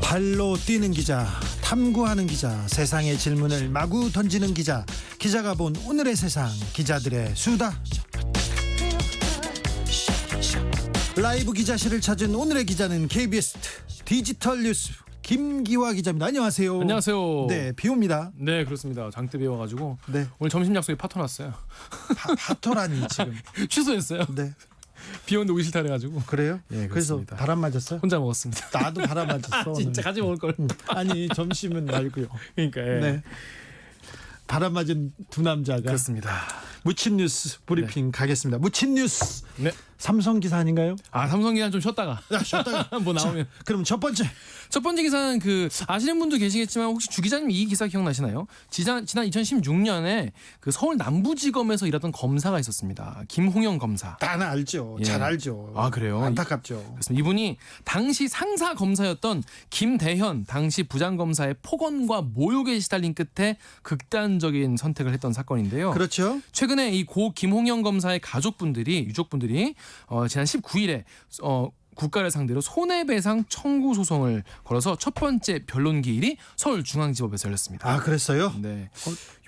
발로 뛰는 기자, 탐구하는 기자, 세상의 질문을 마구 던지는 기자, 기자가 본 오늘의 세상, 기자들의 수다. 라이브 기자실을 찾은 오늘의 기자는 KBS 디지털 뉴스 김기화 기자입니다. 안녕하세요. 안녕하세요. 네, 비 옵니다. 네, 그렇습니다. 장대 비 와가지고 네. 오늘 점심 약속이 파토났어요. 파토라니 지금. 취소했어요. 네. 비 오는데 오기 싫다 그래가지고. 그래요? 예, 그래서 그렇습니다. 바람 맞았어요? 혼자 먹었습니다. 나도 바람 맞았어. 진짜 같이 먹을 걸. 아니 점심은 말고요. 그러니까 예. 네. 바람 맞은 두 남자가 그렇습니다. 무친 뉴스 브리핑 가겠습니다. 무친 뉴스. 네. 삼성 기사 아닌가요? 아, 삼성 기사는 좀 쉬었다가. 쉬었다가 뭐 나오면. 자, 그럼 첫 번째 기사는 그 아시는 분도 계시겠지만 혹시 주 기자님 이 기사 기억나시나요? 지난 2016년에 그 서울 남부지검에서 일하던 검사가 있었습니다. 김홍영 검사. 다는 알죠. 예. 잘 알죠. 아, 그래요? 안타깝죠. 그렇습니다. 이분이 당시 상사 검사였던 김대현 당시 부장검사의 폭언과 모욕에 시달린 끝에 극단적인 선택을 했던 사건인데요. 그렇죠. 최근에 이 고 김홍영 검사의 유족분들이 지난 19일에 국가를 상대로 손해배상 청구 소송을 걸어서 첫 번째 변론 기일이 서울중앙지법에서 열렸습니다. 아, 그랬어요? 네.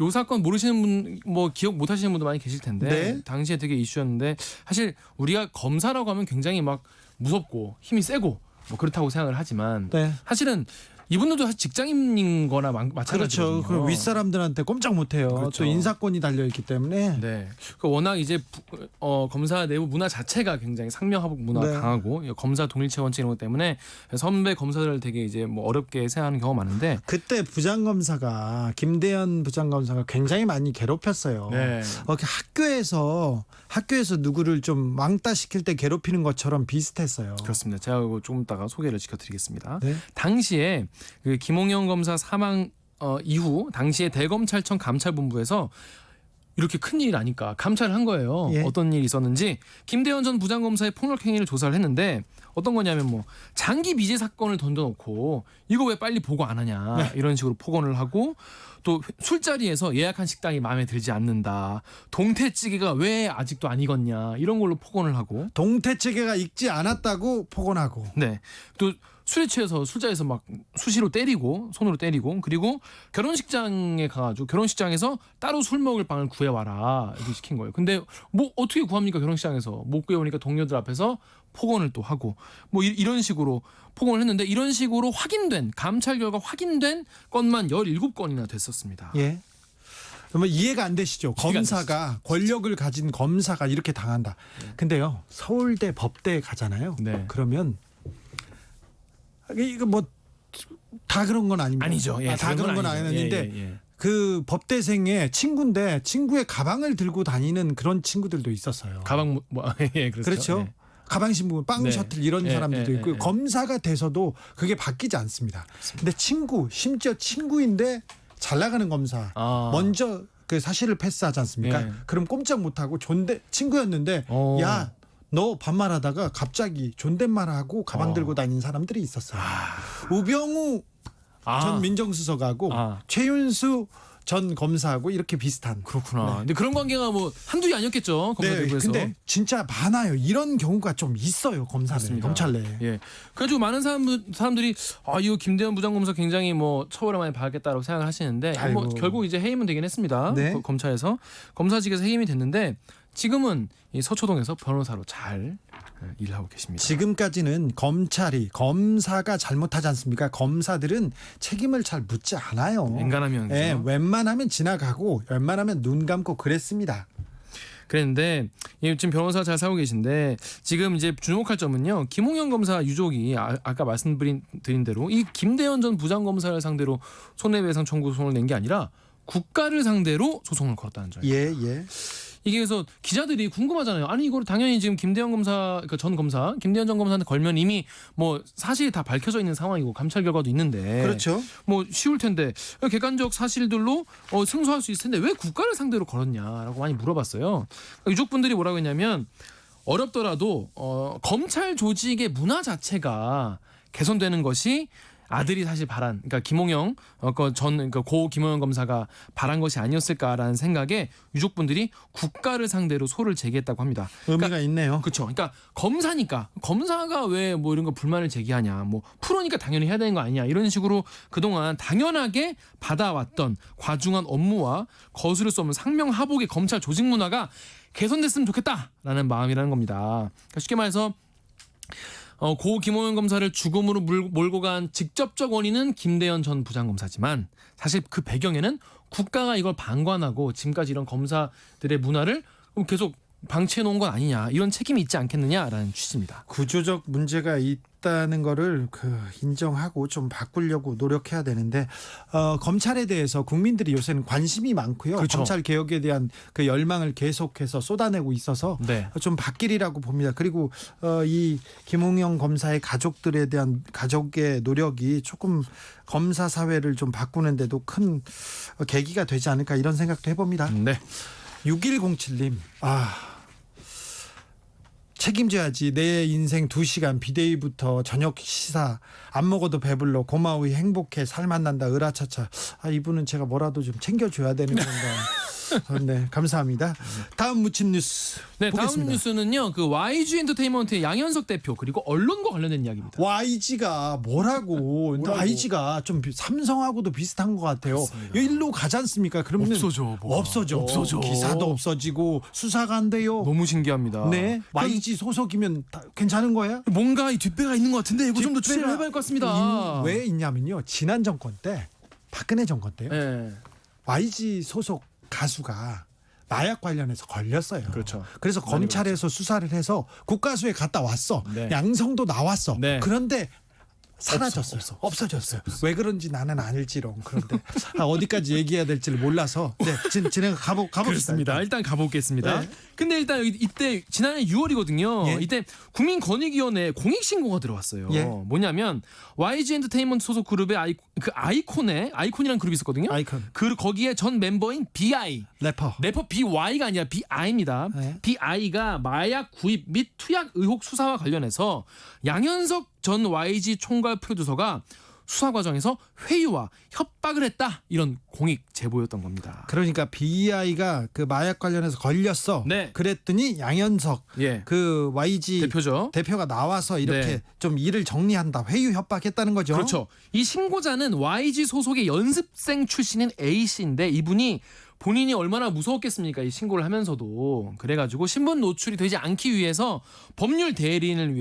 요 사건 모르시는 분, 뭐 기억 못 하시는 분도 많이 계실 텐데 네. 당시에 되게 이슈였는데 사실 우리가 검사라고 하면 굉장히 막 무섭고 힘이 세고 뭐 그렇다고 생각을 하지만 네. 사실은 이분들도 사실 직장인인 거나 마찬가지거든요. 그렇죠. 그 윗사람들한테 꼼짝 못해요. 그렇죠. 또 인사권이 달려있기 때문에. 네. 그 워낙 이제 검사 내부 문화 자체가 굉장히 상명하복 문화가 네. 강하고 검사 동일체 원칙 이런 것 때문에 선배 검사들을 되게 이제 뭐 어렵게 생각하는 경우가 많은데 그때 부장검사가 김대현 부장검사가 굉장히 많이 괴롭혔어요. 네. 학교에서 누구를 좀 왕따시킬 때 괴롭히는 것처럼 비슷했어요. 그렇습니다. 제가 이거 조금 이따가 소개를 시켜드리겠습니다. 네. 당시에 그 김홍영 검사 사망 이후 당시에 대검찰청 감찰본부에서 이렇게 큰일이 나니까 감찰을 한 거예요. 예. 어떤 일이 있었는지 김대현 전 부장검사의 폭력 행위를 조사를 했는데 어떤 거냐면 뭐 장기 미제 사건을 던져놓고 이거 왜 빨리 보고 안 하냐 네. 이런 식으로 폭언을 하고 또 술자리에서 예약한 식당이 마음에 들지 않는다. 동태찌개가 왜 아직도 안 익었냐 이런 걸로 폭언을 하고 동태찌개가 익지 않았다고 폭언하고. 네. 또 술에 취해서 술자리에서 막 수시로 때리고 손으로 때리고 그리고 결혼식장에 가가지고 결혼식장에서 따로 술 먹을 방을 구해와라 이렇게 시킨 거예요. 근데 뭐 어떻게 구합니까 결혼식장에서 못 구해오니까 동료들 앞에서 폭언을 또 하고 뭐 이런 식으로 폭언을 했는데 이런 식으로 감찰 결과 확인된 건만 17건이나 됐었습니다. 예. 정말 이해가 안 되시죠? 검사가 권력을 가진 검사가 이렇게 당한다. 근데요 서울대 법대에 가잖아요. 네. 그러면 이거 뭐 다 그런 건 아닙니다. 아니죠. 예, 다 그런 건 아니죠. 아닌데 예. 그 법대생의 친구인데 친구의 가방을 들고 다니는 그런 친구들도 있었어요. 가방 예, 그렇죠. 네. 가방 신고 빵 네. 셔틀 이런 예, 사람들도 예, 있고 예. 검사가 돼서도 그게 바뀌지 않습니다. 근데 심지어 친구인데 잘 나가는 검사 먼저 그 사실을 패스하지 않습니까? 예. 그럼 꼼짝 못하고 친구였는데 야 너 반말하다가 갑자기 존댓말하고 가방 들고 다니는 사람들이 있었어요. 우병우 전 민정수석하고 최윤수 전 검사하고 이렇게 비슷한. 그렇구나. 네. 근데 그런 관계가 뭐 한둘이 아니었겠죠. 네, 검사들에서. 근데 진짜 많아요. 이런 경우가 좀 있어요. 검찰 내에. 예. 그래가지고 많은 사람들이 이거 김대현 부장검사 굉장히 뭐 처벌을 많이 받겠다라고 생각을 하시는데 뭐 결국 이제 해임은 되긴 했습니다. 네. 검찰에서 검사직에서 해임이 됐는데 지금은 이 서초동에서 변호사로 잘 일을 하고 계십니다. 지금까지는 검사가 잘못하지 않습니까? 검사들은 책임을 잘 묻지 않아요. 인간하면 네, 웬만하면 지나가고 웬만하면 눈 감고 그랬습니다. 그랬는데 지금 변호사 잘 살고 계신데 지금 이제 주목할 점은요. 김홍영 검사 유족이 아까 말씀드린 대로 이 김대현 전 부장검사를 상대로 손해배상 청구 소송을 낸 게 아니라 국가를 상대로 소송을 걸었다는 점이에요. 예. 이게 그래서 기자들이 궁금하잖아요. 아니 이거를 당연히 지금 김대현 전 검사한테 걸면 이미 뭐 사실이 다 밝혀져 있는 상황이고 감찰 결과도 있는데 그렇죠. 뭐 쉬울 텐데 객관적 사실들로 승소할 수 있을 텐데 왜 국가를 상대로 걸었냐라고 많이 물어봤어요. 유족분들이 뭐라고 했냐면 어렵더라도 검찰 조직의 문화 자체가 개선되는 것이 아들이 사실 바란, 그러니까 김홍영 고 김홍영 검사가 바란 것이 아니었을까라는 생각에 유족분들이 국가를 상대로 소를 제기했다고 합니다. 의미가 있네요. 그렇죠. 그러니까 검사가 왜 뭐 이런 거 불만을 제기하냐, 뭐 프로니까 당연히 해야 되는 거 아니냐 이런 식으로 그동안 당연하게 받아왔던 과중한 업무와 거스를 수 없는 상명하복의 검찰 조직 문화가 개선됐으면 좋겠다라는 마음이라는 겁니다. 그러니까 쉽게 말해서 고 김홍현 검사를 죽음으로 몰고 간 직접적 원인은 김대현 전 부장검사지만 사실 그 배경에는 국가가 이걸 방관하고 지금까지 이런 검사들의 문화를 계속 방치해 놓은 건 아니냐, 이런 책임이 있지 않겠느냐라는 취지입니다. 구조적 문제가 있다는 거를 인정하고 좀 바꾸려고 노력해야 되는데 검찰에 대해서 국민들이 요새는 관심이 많고요. 그렇죠. 검찰 개혁에 대한 그 열망을 계속해서 쏟아내고 있어서 네. 좀 바뀌리라고 봅니다. 그리고 이 김홍영 검사의 가족들에 대한 가족의 노력이 조금 검사 사회를 좀 바꾸는데도 큰 계기가 되지 않을까, 이런 생각도 해봅니다. 네. 6107님, 책임져야지. 내 인생 2시간 비대위부터 저녁 시사 안 먹어도 배불러, 고마워히 행복해, 살맛난다, 으라차차. 이분은 제가 뭐라도 좀 챙겨줘야 되는 건가. 네, 감사합니다. 다음 묻힌 뉴스 네, 보겠습니다. 다음 뉴스는요. 그 YG 엔터테인먼트의 양현석 대표 그리고 언론과 관련된 이야기입니다. YG가 뭐라고? YG가 좀 삼성하고도 비슷한 것 같아요. 그렇습니다. 일로 가지 않습니까? 그러면 없어져. 기사도 없어지고 수사가 안 돼요. 너무 신기합니다. 네, YG 소속이면 괜찮은 거예요? 뭔가 이 뒷배가 있는 것 같은데 이거 좀 더 취재를 해봐야 할 것 같습니다. 왜 있냐면요, 지난 정권 때, 박근혜 정권 때요. 네. YG 소속 가수가 마약 관련해서 걸렸어요. 그렇죠. 그래서 검찰에서 수사를 해서 국가수에 갔다 왔어. 네. 양성도 나왔어. 네. 그런데 사라졌어요. 없어졌어요. 왜 그런지 나는 알지롱. 그런데 어디까지 얘기해야 될지를 몰라서 진행 가봅시다. 그렇습니다. 일단 가보겠습니다. 네. 근데 일단 이때 지난해 6월이거든요. 예. 이때 국민권익위원회에 공익신고가 들어왔어요. 예. 뭐냐면 YG 엔터테인먼트 소속 그룹의 아이콘이라는 그룹이 있었거든요. 아이콘. 거기에 전 멤버인 BI. 래퍼 BY가 아니라 BI입니다. 네. BI가 마약 구입 및 투약 의혹 수사와 관련해서 양현석 전 YG 총괄 프로듀서가 수사 과정에서 회유와 협박을 했다, 이런 공익 제보였던 겁니다. 그러니까 BI가 그 마약 관련해서 걸렸어. 네. 그랬더니 양현석 그 YG 대표죠. 대표가 나와서 이렇게 좀 일을 정리한다, 회유 협박했다는 거죠. 그렇죠. 이 신고자는 YG 소속의 연습생 출신인 A 씨인데 이분이 본인이 얼마나 무서웠겠습니까? 이 신고를 하면서도. 그래가지고 신분 노출이 되지 않기 위해서 법률 대리인을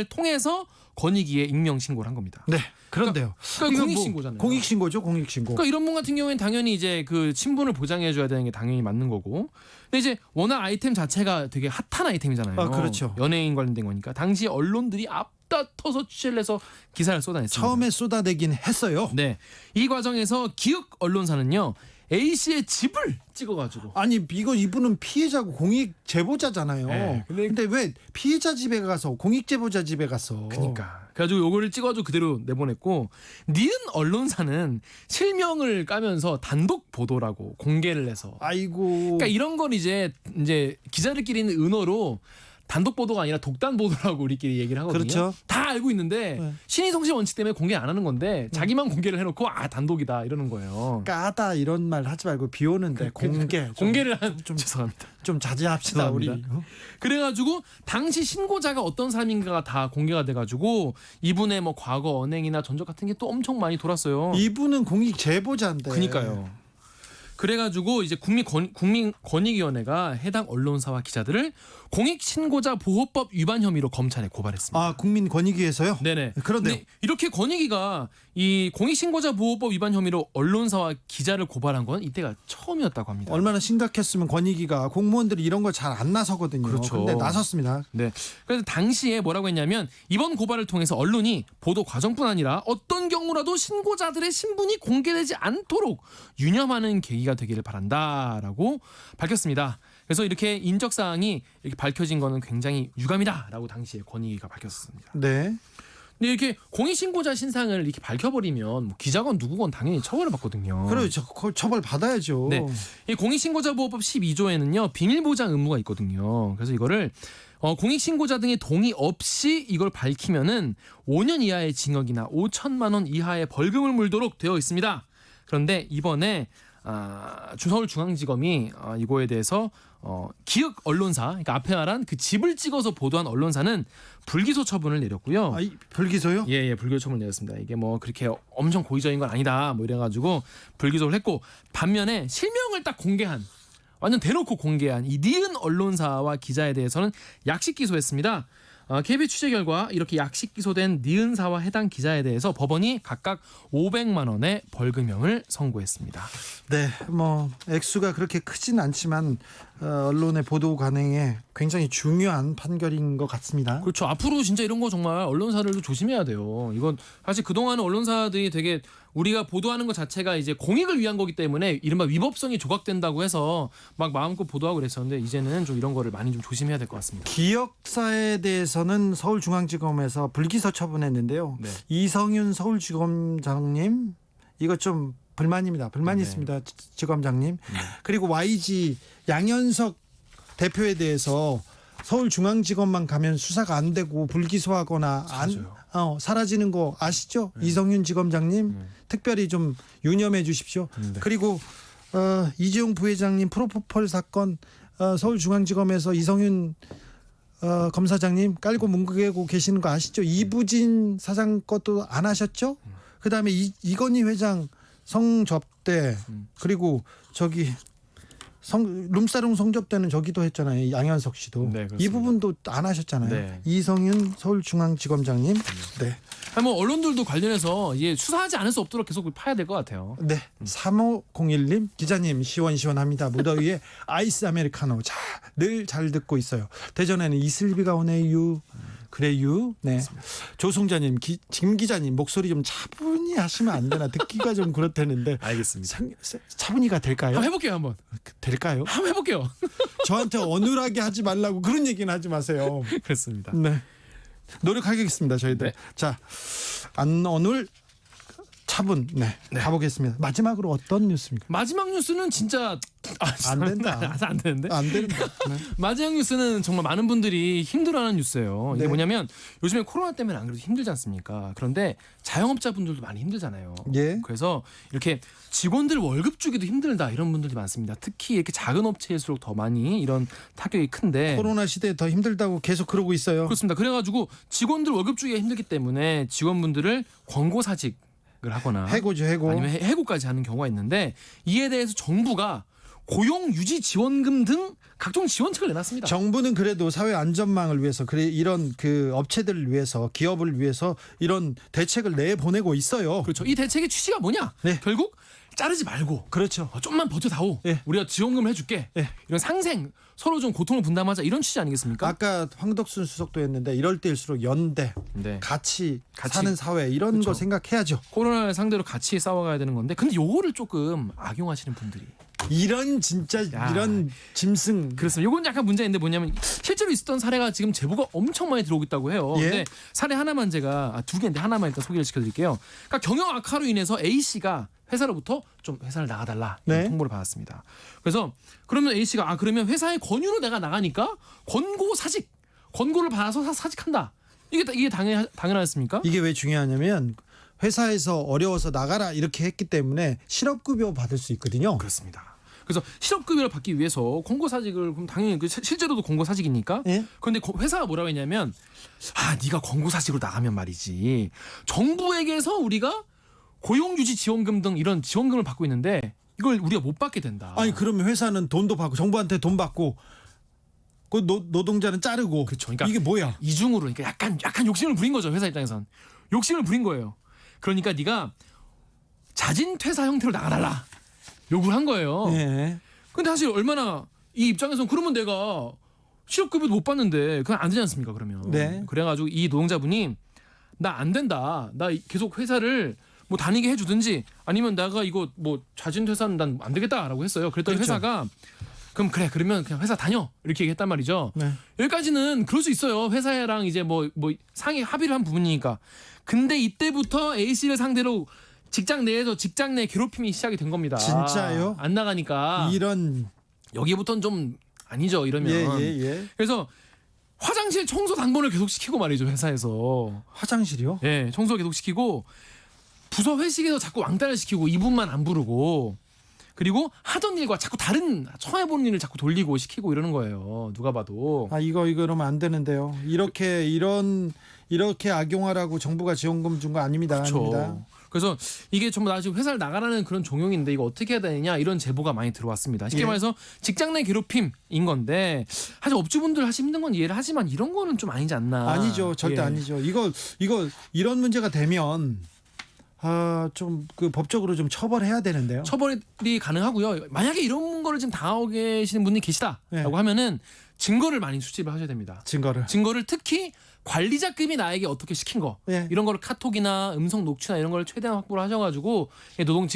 통해서 권익위에 익명 신고를 한 겁니다. 네. 그런데요. 그러니까 공익 신고잖아요. 공익 신고죠, 공익 신고. 그러니까 이런 분 같은 경우에는 당연히 이제 그 친분을 보장해줘야 되는 게 당연히 맞는 거고. 근데 이제 워낙 아이템 자체가 되게 핫한 아이템이잖아요. 그렇죠. 연예인 관련된 거니까 당시 언론들이 앞다퉈서 취재를 해서 기사를 쏟아냈습니다. 처음에 쏟아내긴 했어요. 네, 이 과정에서 기획 언론사는요, A 씨의 집을 찍어가지고. 아니 이분은 피해자고 공익 제보자잖아요. 네, 근데 왜 피해자 집에 가서 공익 제보자 집에 갔어? 그러니까 그래가지고 요거를 찍어가지고 그대로 내보냈고, 니은 언론사는 실명을 까면서 단독 보도라고 공개를 해서. 아이고. 그러니까 이런 건 이제 기자들끼리는 은어로 단독 보도가 아니라 독단 보도라고 우리끼리 얘기를 하거든요. 그렇죠. 다 알고 있는데 신의성실 원칙 때문에 공개 안 하는 건데 자기만 공개를 해놓고 단독이다 이러는 거예요. 까다 이런 말 하지 말고 비 오는데 공개를 한 죄송합니다. 좀 자제합시다 우리. 그래가지고 당시 신고자가 어떤 사람인가가 다 공개가 돼가지고 이분의 뭐 과거 언행이나 전적 같은 게 또 엄청 많이 돌았어요. 이분은 공익 제보자인데. 그러니까요. 그래가지고 이제 국민권익위원회가 해당 언론사와 기자들을 공익신고자 보호법 위반 혐의로 검찰에 고발했습니다. 국민권익위에서요? 네네. 그런데 이렇게 권익위가 이 공익신고자 보호법 위반 혐의로 언론사와 기자를 고발한 건 이때가 처음이었다고 합니다. 얼마나 심각했으면 권익위가, 공무원들이 이런 걸 잘 안 나서거든요. 그렇죠. 근데 나섰습니다. 네. 그래서 당시에 뭐라고 했냐면, 이번 고발을 통해서 언론이 보도 과정뿐 아니라 어떤 경우라도 신고자들의 신분이 공개되지 않도록 유념하는 계기가 되기를 바란다라고 밝혔습니다. 그래서 이렇게 인적 사항이 이렇게 밝혀진 거는 굉장히 유감이다라고 당시에 권익위가 밝혔습니다. 네. 근데 이렇게 공익신고자 신상을 이렇게 밝혀버리면 뭐 기자건 누구건 당연히 처벌을 받거든요. 그렇죠. 처벌 받아야죠. 네. 이 공익신고자보호법 12조에는요 비밀보장 의무가 있거든요. 그래서 이거를 공익신고자 등의 동의 없이 이걸 밝히면은 5년 이하의 징역이나 5천만 원 이하의 벌금을 물도록 되어 있습니다. 그런데 이번에 서울중앙지검이 이거에 대해서 기획 언론사, 그러니까 앞에 말한 그 집을 찍어서 보도한 언론사는 불기소 처분을 내렸고요. 불기소요? 예, 불기소 처분을 내렸습니다. 이게 뭐 그렇게 엄청 고의적인 건 아니다, 뭐 이래가지고 불기소를 했고, 반면에 실명을 딱 공개한, 완전 대놓고 공개한 이 니은 언론사와 기자에 대해서는 약식 기소했습니다. KBS 취재 결과 이렇게 약식 기소된 니은사와 해당 기자에 대해서 법원이 각각 500만 원의 벌금형을 선고했습니다. 네, 뭐 액수가 그렇게 크진 않지만 언론의 보도 관행에 굉장히 중요한 판결인 것 같습니다. 그렇죠. 앞으로 진짜 이런 거 정말 언론사들도 조심해야 돼요. 이건 사실 그동안은 언론사들이 되게 우리가 보도하는 것 자체가 이제 공익을 위한 거기 때문에 이른바 위법성이 조각된다고 해서 막 마음껏 보도하고 그랬었는데, 이제는 좀 이런 거를 많이 좀 조심해야 될 것 같습니다. 기억사에 대해서는 서울중앙지검에서 불기소 처분했는데요. 네. 이성윤 서울지검장님, 이거 좀 불만입니다. 불만이 있습니다, 지검장님. 그리고 YG 양현석 대표에 대해서 서울중앙지검만 가면 수사가 안 되고 불기소하거나 사라지는 거 아시죠? 이성윤 지검장님, 특별히 좀 유념해 주십시오. 그리고 이재용 부회장님 프로포폴 사건, 서울중앙지검에서 이성윤 검사장님 깔고 뭉개고 계시는 거 아시죠? 이부진 사장 것도 안 하셨죠? 그다음에 이건희 회장 성접대, 그리고 저기 룸사롱 성접대는 저기도 했잖아요, 양현석 씨도. 네, 이 부분도 안 하셨잖아요. 네. 이성윤 서울중앙지검장님. 네. 뭐 언론들도 관련해서 이제 수사하지 않을 수 없도록 계속 파야 될 것 같아요. 네. 3501님, 기자님 시원시원합니다. 무더위에 아이스 아메리카노. 자, 늘 잘 듣고 있어요. 대전에는 이슬비가 오네요. 그래요. 네. 조송자님, 김 기자님 목소리 좀 차분히 하시면 안 되나? 듣기가 좀 그렇다는데. 알겠습니다. 차분히가 될까요? 한번 해볼게요, 한번. 될까요? 한번 해볼게요. 저한테 어눌하게 하지 말라고 그런 얘기는 하지 마세요. 그렇습니다. 네. 노력하겠습니다, 저희들. 네. 자, 안 어눌 차분. 네. 가보겠습니다. 마지막으로 어떤 뉴스입니까? 마지막 뉴스는 진짜 안 된다. 안 되는데. 안 된다. 네. 마지막 뉴스는 정말 많은 분들이 힘들어하는 뉴스예요. 이게 네. 뭐냐면 요즘에 코로나 때문에 안 그래도 힘들지 않습니까? 그런데 자영업자분들도 많이 힘들잖아요. 예. 그래서 이렇게 직원들 월급 주기도 힘들다, 이런 분들이 많습니다. 특히 이렇게 작은 업체일수록 더 많이 이런 타격이 큰데, 코로나 시대에 더 힘들다고 계속 그러고 있어요. 그렇습니다. 그래가지고 직원들 월급 주기가 힘들기 때문에 직원분들을 권고사직을 하거나 해고죠, 해고. 아니면 해고까지 하는 경우가 있는데, 이에 대해서 정부가 고용 유지 지원금 등 각종 지원책을 내놨습니다. 정부는 그래도 사회 안전망을 위해서, 이런 그 업체들을 위해서, 기업을 위해서 이런 대책을 내보내고 있어요. 그렇죠. 이 대책의 취지가 뭐냐? 네. 결국 자르지 말고, 그렇죠. 좀만 버텨다오. 네. 우리가 지원금을 해줄게. 네. 이런 상생, 서로 좀 고통을 분담하자, 이런 취지 아니겠습니까? 아까 황덕순 수석도 했는데 이럴 때일수록 연대, 네. 같이 사는 사회, 이런 그렇죠. 거 생각해야죠. 코로나를 상대로 같이 싸워가야 되는 건데, 근데 요거를 조금 악용하시는 분들이. 이런 진짜 이런 짐승. 그렇습니다. 요건 약간 문제인데, 뭐냐면 실제로 있었던 사례가 지금 제보가 엄청 많이 들어오고 있다고 해요. 예. 근데 사례 하나만 제가 두 개인데 하나만 일단 소개를 시켜드릴게요. 그러니까 경영 악화로 인해서 A 씨가 회사로부터 좀 회사를 나가달라, 이런 네. 통보를 받았습니다. 그래서 그러면 A 씨가 그러면 회사의 권유로 내가 나가니까 권고를 받아서 사직한다. 이게 당연하겠습니까? 이게 왜 중요하냐면 회사에서 어려워서 나가라 이렇게 했기 때문에 실업급여 받을 수 있거든요. 그렇습니다. 그래서 실업급여를 받기 위해서 권고사직을, 그럼 당연히 실제로도 권고사직이니까. 예? 그런데 회사가 뭐라고 했냐면, 네가 권고사직으로 나가면 말이지, 정부에게서 우리가 고용유지지원금 등 이런 지원금을 받고 있는데 이걸 우리가 못 받게 된다. 아니 그러면 회사는 돈도 받고 정부한테 돈 받고 그 노동자는 자르고. 그렇죠. 그러니까 이게 뭐야? 이중으로, 그러니까 약간 욕심을 부린 거죠. 회사 입장에선 욕심을 부린 거예요. 그러니까 네가 자진 퇴사 형태로 나가달라 요구를 한 거예요. 예. 근데 사실 얼마나 이 입장에선, 그러면 내가 실업급여도 못 받는데 그건 안 되지 않습니까? 그러면. 네. 그래가지고 이 노동자분이 나 안 된다, 나 계속 회사를 뭐 다니게 해주든지, 아니면 내가 이거 뭐 자진 퇴사는 난 안 되겠다라고 했어요. 그랬더니 그렇죠. 회사가 그러면 그냥 회사 다녀, 이렇게 얘기했단 말이죠. 네. 여기까지는 그럴 수 있어요. 회사랑 이제 뭐 상의 합의를 한 부분이니까. 근데 이때부터 A 씨를 상대로 직장 내에서 직장 내 괴롭힘이 시작이 된 겁니다. 진짜요? 안 나가니까. 이런. 여기부터는 좀 아니죠, 이러면. 예. 그래서 화장실 청소 당번을 계속 시키고 말이죠, 회사에서. 화장실이요? 예, 청소 계속 시키고 부서 회식에서 자꾸 왕따를 시키고 이분만 안 부르고 그리고 하던 일과 자꾸 다른 처음 해보는 일을 자꾸 돌리고 시키고 이러는 거예요. 누가 봐도. 아 이거 그러면 안 되는데요. 이렇게 악용하라고 정부가 지원금 준 거 아닙니다. 그렇죠. 아닙니다. 그래서 이게 전부 다 지금 회사를 나가라는 그런 종용인데 이거 어떻게 해야 되느냐 이런 제보가 많이 들어왔습니다. 쉽게 예. 말해서 직장 내 괴롭힘인 건데 사실 업주분들 하시 힘든 건 이해를 하지만 이런 거는 좀 아니지 않나. 아니죠. 절대 예. 아니죠. 이거 이런 문제가 되면 좀 그 법적으로 좀 처벌해야 되는데요. 처벌이 가능하고요. 만약에 이런 거를 지금 당하고 계시는 분이 계시다라고 예. 하면은 증거를 많이 수집을 하셔야 됩니다. 증거를 특히 관리자급이 나에게 어떻게 시킨 거 예. 이런 거를 카톡이나 음성 녹취나 이런 걸 최대한 확보를 하셔가지고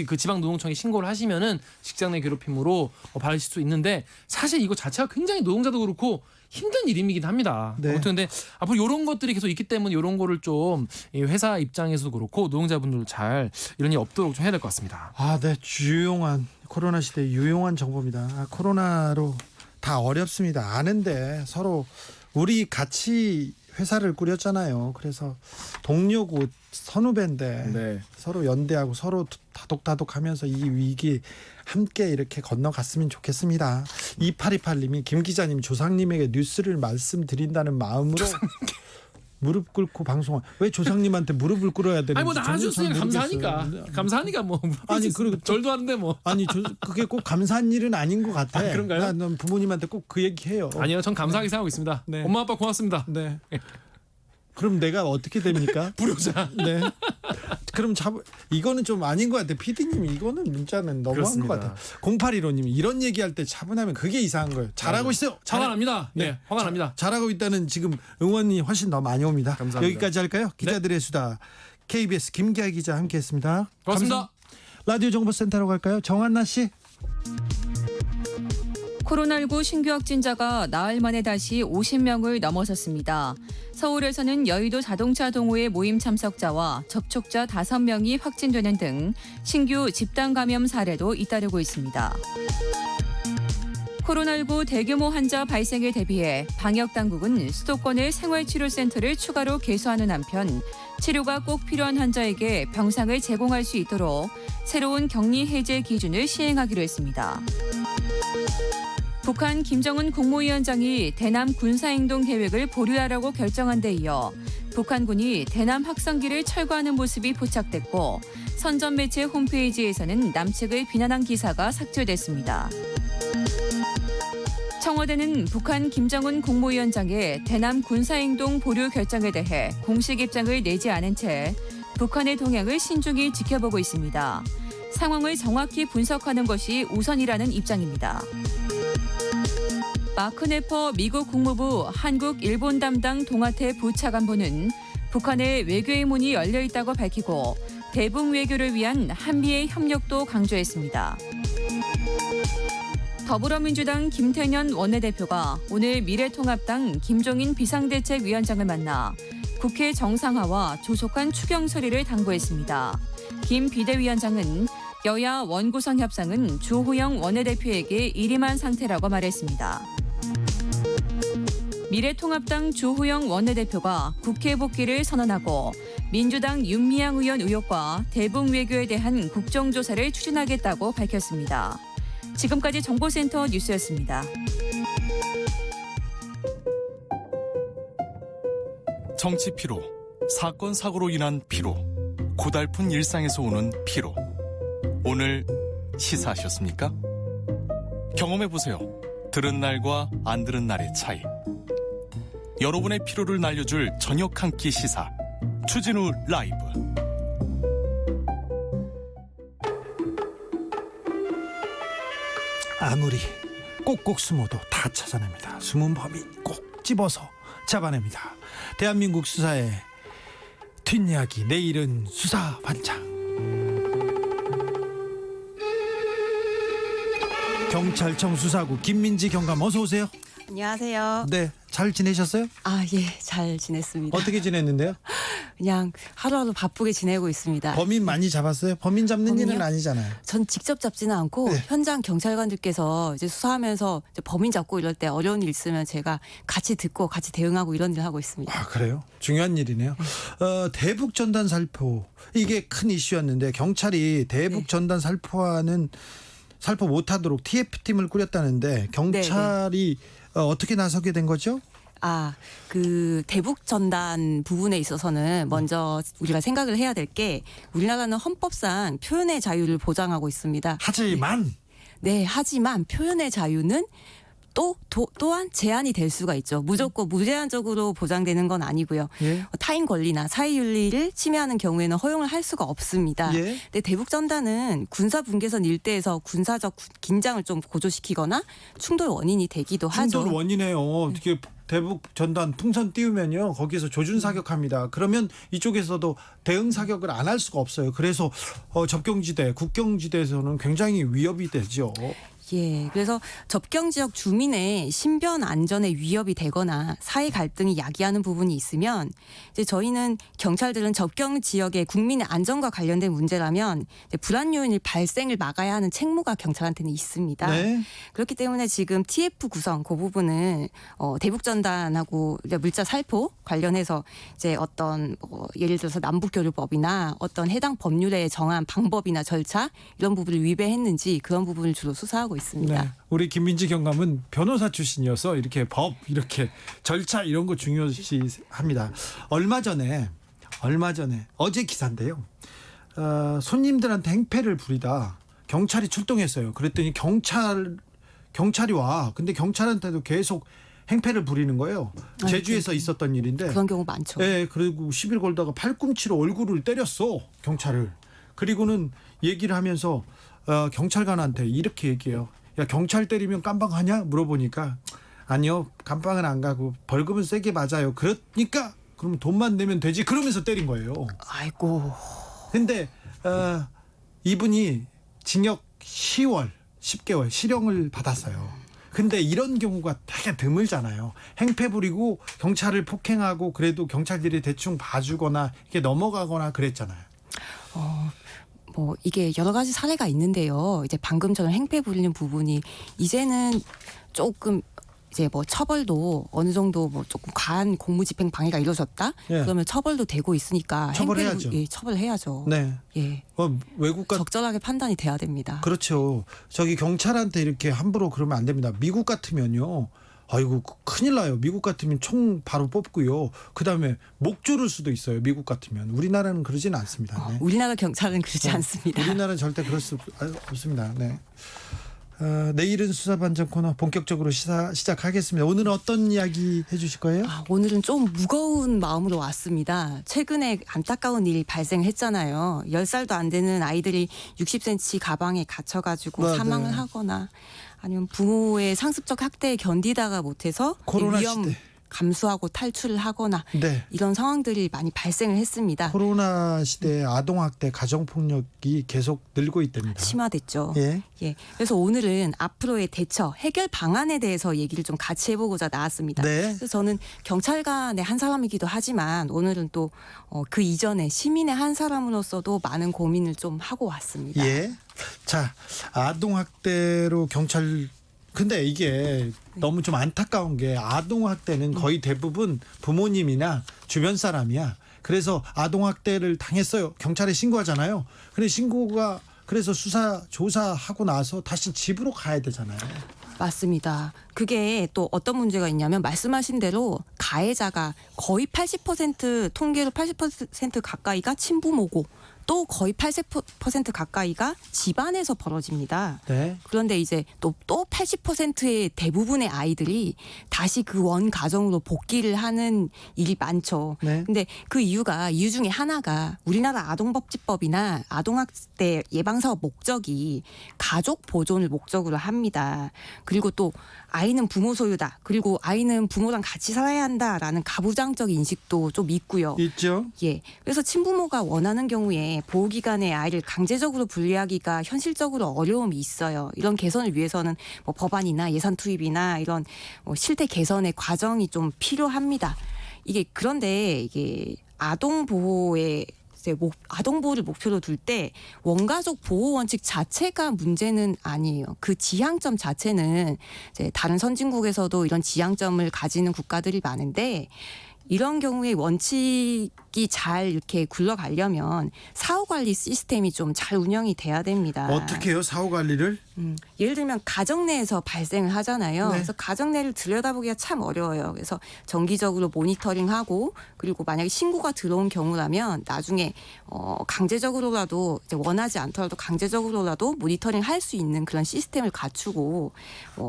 그 지방 노동청에 신고를 하시면은 직장 내 괴롭힘으로 받으실 수 있는데 사실 이거 자체가 굉장히 노동자도 그렇고 힘든 일이긴 합니다. 네. 아무튼 근데 앞으로 이런 것들이 계속 있기 때문에 이런 거를 좀 회사 입장에서도 그렇고 노동자분들 잘 이런 일 없도록 좀 해야 될 것 같습니다. 네. 유용한 코로나 시대 유용한 정보입니다. 코로나로 다 어렵습니다. 아는데 서로 우리 같이 회사를 꾸렸잖아요. 그래서 동료고 선후배인데 네. 서로 연대하고 서로 다독다독하면서 이 위기 함께 이렇게 건너갔으면 좋겠습니다. 2828님이 김 기자님 조상님에게 뉴스를 말씀드린다는 마음으로 무릎 꿇고 방송을 왜 조상님한테 무릎을 꿇어야 되는지 아니 뭐 나와줬으니까 감사하니까 감사하니까 뭐 아니 그리고 절도 하는데 뭐 아니 그게 꼭 감사한 일은 아닌 것 같아. 그런가요? 난 부모님한테 꼭 그 얘기해요. 아니요, 전 감사하게 생각하고 있습니다. 네. 엄마 아빠 고맙습니다. 네. 그럼 내가 어떻게 됩니까? 불효자. 네. 그럼 이거는 좀 아닌 것 같아. PD님이 이거는 문자는 너무한 그렇습니다. 것 같아. 0815님이 이런 얘기할 때 차분하면 그게 이상한 거예요. 잘하고 있어요. 화가 납니다. 네, 화가 납니다. 잘하고 있다는 지금 응원이 훨씬 더 많이 옵니다. 감사합니다. 여기까지 할까요? 기자들의 수다. KBS 김기아 기자 함께했습니다. 고맙습니다. 라디오 정보센터로 갈까요? 정한나 씨. 코로나19 신규 확진자가 나흘 만에 다시 50명을 넘어섰습니다. 서울에서는 여의도 자동차 동호회 모임 참석자와 접촉자 5명이 확진되는 등 신규 집단 감염 사례도 잇따르고 있습니다. 코로나19 대규모 환자 발생에 대비해 방역당국은 수도권의 생활치료센터를 추가로 개소하는 한편 치료가 꼭 필요한 환자에게 병상을 제공할 수 있도록 새로운 격리 해제 기준을 시행하기로 했습니다. 북한 김정은 국무위원장이 대남 군사행동 계획을 보류하라고 결정한 데 이어 북한군이 대남 확성기를 철거하는 모습이 포착됐고 선전 매체 홈페이지에서는 남측을 비난한 기사가 삭제됐습니다. 청와대는 북한 김정은 국무위원장의 대남 군사행동 보류 결정에 대해 공식 입장을 내지 않은 채 북한의 동향을 신중히 지켜보고 있습니다. 상황을 정확히 분석하는 것이 우선이라는 입장입니다. 마크 네퍼 미국 국무부 한국 일본 담당 동아태 부차관보는 북한의 외교의 문이 열려 있다고 밝히고 대북 외교를 위한 한미의 협력도 강조했습니다. 더불어민주당 김태년 원내대표가 오늘 미래통합당 김종인 비상대책위원장을 만나 국회 정상화와 조속한 추경 처리를 당부했습니다. 김 비대위원장은 여야 원구성 협상은 주호영 원내대표에게 일임한 상태라고 말했습니다. 미래통합당 주호영 원내대표가 국회 복귀를 선언하고 민주당 윤미향 의원 의혹과 대북 외교에 대한 국정조사를 추진하겠다고 밝혔습니다. 지금까지 정보센터 뉴스였습니다. 정치 피로, 사건 사고로 인한 피로, 고달픈 일상에서 오는 피로. 오늘 시사하셨습니까? 경험해보세요. 들은 날과 안 들은 날의 차이. 여러분의 피로를 날려줄 저녁 한 끼 시사. 추진우 라이브. 아무리 꼭꼭 숨어도 다 찾아냅니다. 숨은 범인 꼭 집어서 잡아냅니다. 대한민국 수사의 뒷이야기, 내일은 수사반장. 경찰청 수사국 김민지 경감 어서 오세요. 안녕하세요. 네, 잘 지내셨어요? 잘 지냈습니다. 어떻게 지냈는데요? 그냥 하루하루 바쁘게 지내고 있습니다. 범인 많이 잡았어요? 범인 잡는 범인요? 일은 아니잖아요. 전 직접 잡지는 않고 네. 현장 경찰관들께서 이제 수사하면서 이제 범인 잡고 이럴 때 어려운 일 있으면 제가 같이 듣고 같이 대응하고 이런 일을 하고 있습니다. 아, 그래요? 중요한 일이네요. 대북 전단 살포 이게 큰 이슈였는데 경찰이 대북 전단 살포 못하도록 TF팀을 꾸렸다는데 경찰이 어떻게 나서게 된 거죠? 그 대북 전단 부분에 있어서는 먼저 우리가 생각을 해야 될 게 우리나라는 헌법상 표현의 자유를 보장하고 있습니다. 하지만 하지만 표현의 자유는 또한 제한이 될 수가 있죠. 무조건 무제한적으로 보장되는 건 아니고요. 예. 타인 권리나 사회윤리를 침해하는 경우에는 허용을 할 수가 없습니다. 예. 근데 대북 전단은 군사 분계선 일대에서 군사적 긴장을 좀 고조시키거나 충돌 원인이 되기도 하죠. 충돌 원인이에요. 어떻게 대북 전단 풍선 띄우면요 거기서 조준 사격합니다. 그러면 이쪽에서도 대응 사격을 안 할 수가 없어요. 그래서 접경지대, 국경지대에서는 굉장히 위협이 되죠. 예, 그래서 접경 지역 주민의 신변 안전에 위협이 되거나 사회 갈등이 야기하는 부분이 있으면 이제 저희는 경찰들은 접경 지역의 국민의 안전과 관련된 문제라면 이제 불안 요인의 발생을 막아야 하는 책무가 경찰한테는 있습니다. 네. 그렇기 때문에 지금 TF 구성 그 부분은 대북 전단하고 물자 살포 관련해서 이제 어떤 예를 들어서 남북교류법이나 어떤 해당 법률에 정한 방법이나 절차 이런 부분을 위배했는지 그런 부분을 주로 수사하고 있습니다. 네. 우리 김민지 경감은 변호사 출신이어서 이렇게 법, 이렇게 절차 이런 거 중요시합니다. 얼마 전에 어제 기사인데요. 손님들한테 행패를 부리다 경찰이 출동했어요. 그랬더니 경찰이 와. 근데 경찰한테도 계속 행패를 부리는 거예요. 제주에서 있었던 일인데. 그런 경우 많죠. 네, 그리고 시비를 걸다가 팔꿈치로 얼굴을 때렸어. 경찰을. 그리고는 얘기를 하면서 경찰관한테 이렇게 얘기해요. 야, 경찰 때리면 깜빵하냐? 물어보니까 아니요, 깜빵은 안 가고 벌금은 세게 맞아요. 그러니까 그러면 돈만 내면 되지. 그러면서 때린 거예요. 아이고. 근데 이분이 징역 10개월 실형을 받았어요. 근데 이런 경우가 되게 드물잖아요. 행패 부리고 경찰을 폭행하고 그래도 경찰들이 대충 봐주거나 이렇게 넘어가거나 그랬잖아요. 이게 여러 가지 사례가 있는데요. 이제 방금처럼 행패 부리는 부분이 이제는 조금 이제 처벌도 어느 정도 조금 과한 공무집행 방해가 이루어졌다. 예. 그러면 처벌도 되고 있으니까 처벌해야죠. 처벌해야죠. 네. 예. 외국과 적절하게 판단이 돼야 됩니다. 그렇죠. 저기 경찰한테 이렇게 함부로 그러면 안 됩니다. 미국 같으면요. 아이고 큰일 나요. 미국 같으면 총 바로 뽑고요. 그다음에 목 조를 수도 있어요. 미국 같으면. 우리나라는 그러지는 않습니다. 네. 우리나라 경찰은 그러지 않습니다. 우리나라는 절대 그럴 수 없습니다. 네. 내일은 수사반전 코너 본격적으로 시작하겠습니다. 오늘은 어떤 이야기 해주실 거예요? 오늘은 좀 무거운 마음으로 왔습니다. 최근에 안타까운 일이 발생했잖아요. 10살도 안 되는 아이들이 60cm 가방에 갇혀가지고 맞아요. 사망을 하거나 아니면 부모의 상습적 학대에 견디다가 못해서 코로나 위험 시대. 감수하고 탈출을 하거나 네. 이런 상황들이 많이 발생을 했습니다. 코로나 시대에 아동학대, 가정폭력이 계속 늘고 있답니다. 심화됐죠. 예. 예. 그래서 오늘은 앞으로의 대처, 해결 방안에 대해서 얘기를 좀 같이 해보고자 나왔습니다. 네. 그래서 저는 경찰관의 한 사람이기도 하지만 오늘은 또 그 이전에 시민의 한 사람으로서도 많은 고민을 좀 하고 왔습니다. 예. 자, 아동학대로 경찰 근데 이게 너무 좀 안타까운 게 아동학대는 거의 대부분 부모님이나 주변 사람이야. 그래서 아동학대를 당했어요. 경찰에 신고하잖아요. 근데 그래서 수사 조사하고 나서 다시 집으로 가야 되잖아요. 맞습니다. 그게 또 어떤 문제가 있냐면 말씀하신 대로 가해자가 거의 80% 통계로 80% 가까이가 친부모고 또 거의 80% 가까이가 집안에서 벌어집니다. 네. 그런데 이제 또 80%의 대부분의 아이들이 다시 그 원 가정으로 복귀를 하는 일이 많죠. 네. 근데 그 이유 중에 하나가 우리나라 아동복지법이나 아동학대 예방사업 목적이 가족 보존을 목적으로 합니다. 그리고 또 아이는 부모 소유다. 그리고 아이는 부모랑 같이 살아야 한다라는 가부장적 인식도 좀 있고요. 있죠. 예. 그래서 친부모가 원하는 경우에 보호기관에 아이를 강제적으로 분리하기가 현실적으로 어려움이 있어요. 이런 개선을 위해서는 법안이나 예산 투입이나 이런 실태 개선의 과정이 좀 필요합니다. 그런데 아동 보호에 아동 보호를 목표로 둘 때 원가족 보호 원칙 자체가 문제는 아니에요. 그 지향점 자체는 이제 다른 선진국에서도 이런 지향점을 가지는 국가들이 많은데 이런 경우에 원칙이 잘 이렇게 굴러가려면 사후 관리 시스템이 좀 잘 운영이 돼야 됩니다. 어떻게 해요? 사후 관리를? 예를 들면 가정 내에서 발생을 하잖아요. 네. 그래서 가정 내를 들여다보기가 참 어려워요. 그래서 정기적으로 모니터링하고 그리고 만약에 신고가 들어온 경우라면 나중에 강제적으로라도 이제 원하지 않더라도 강제적으로라도 모니터링 할 수 있는 그런 시스템을 갖추고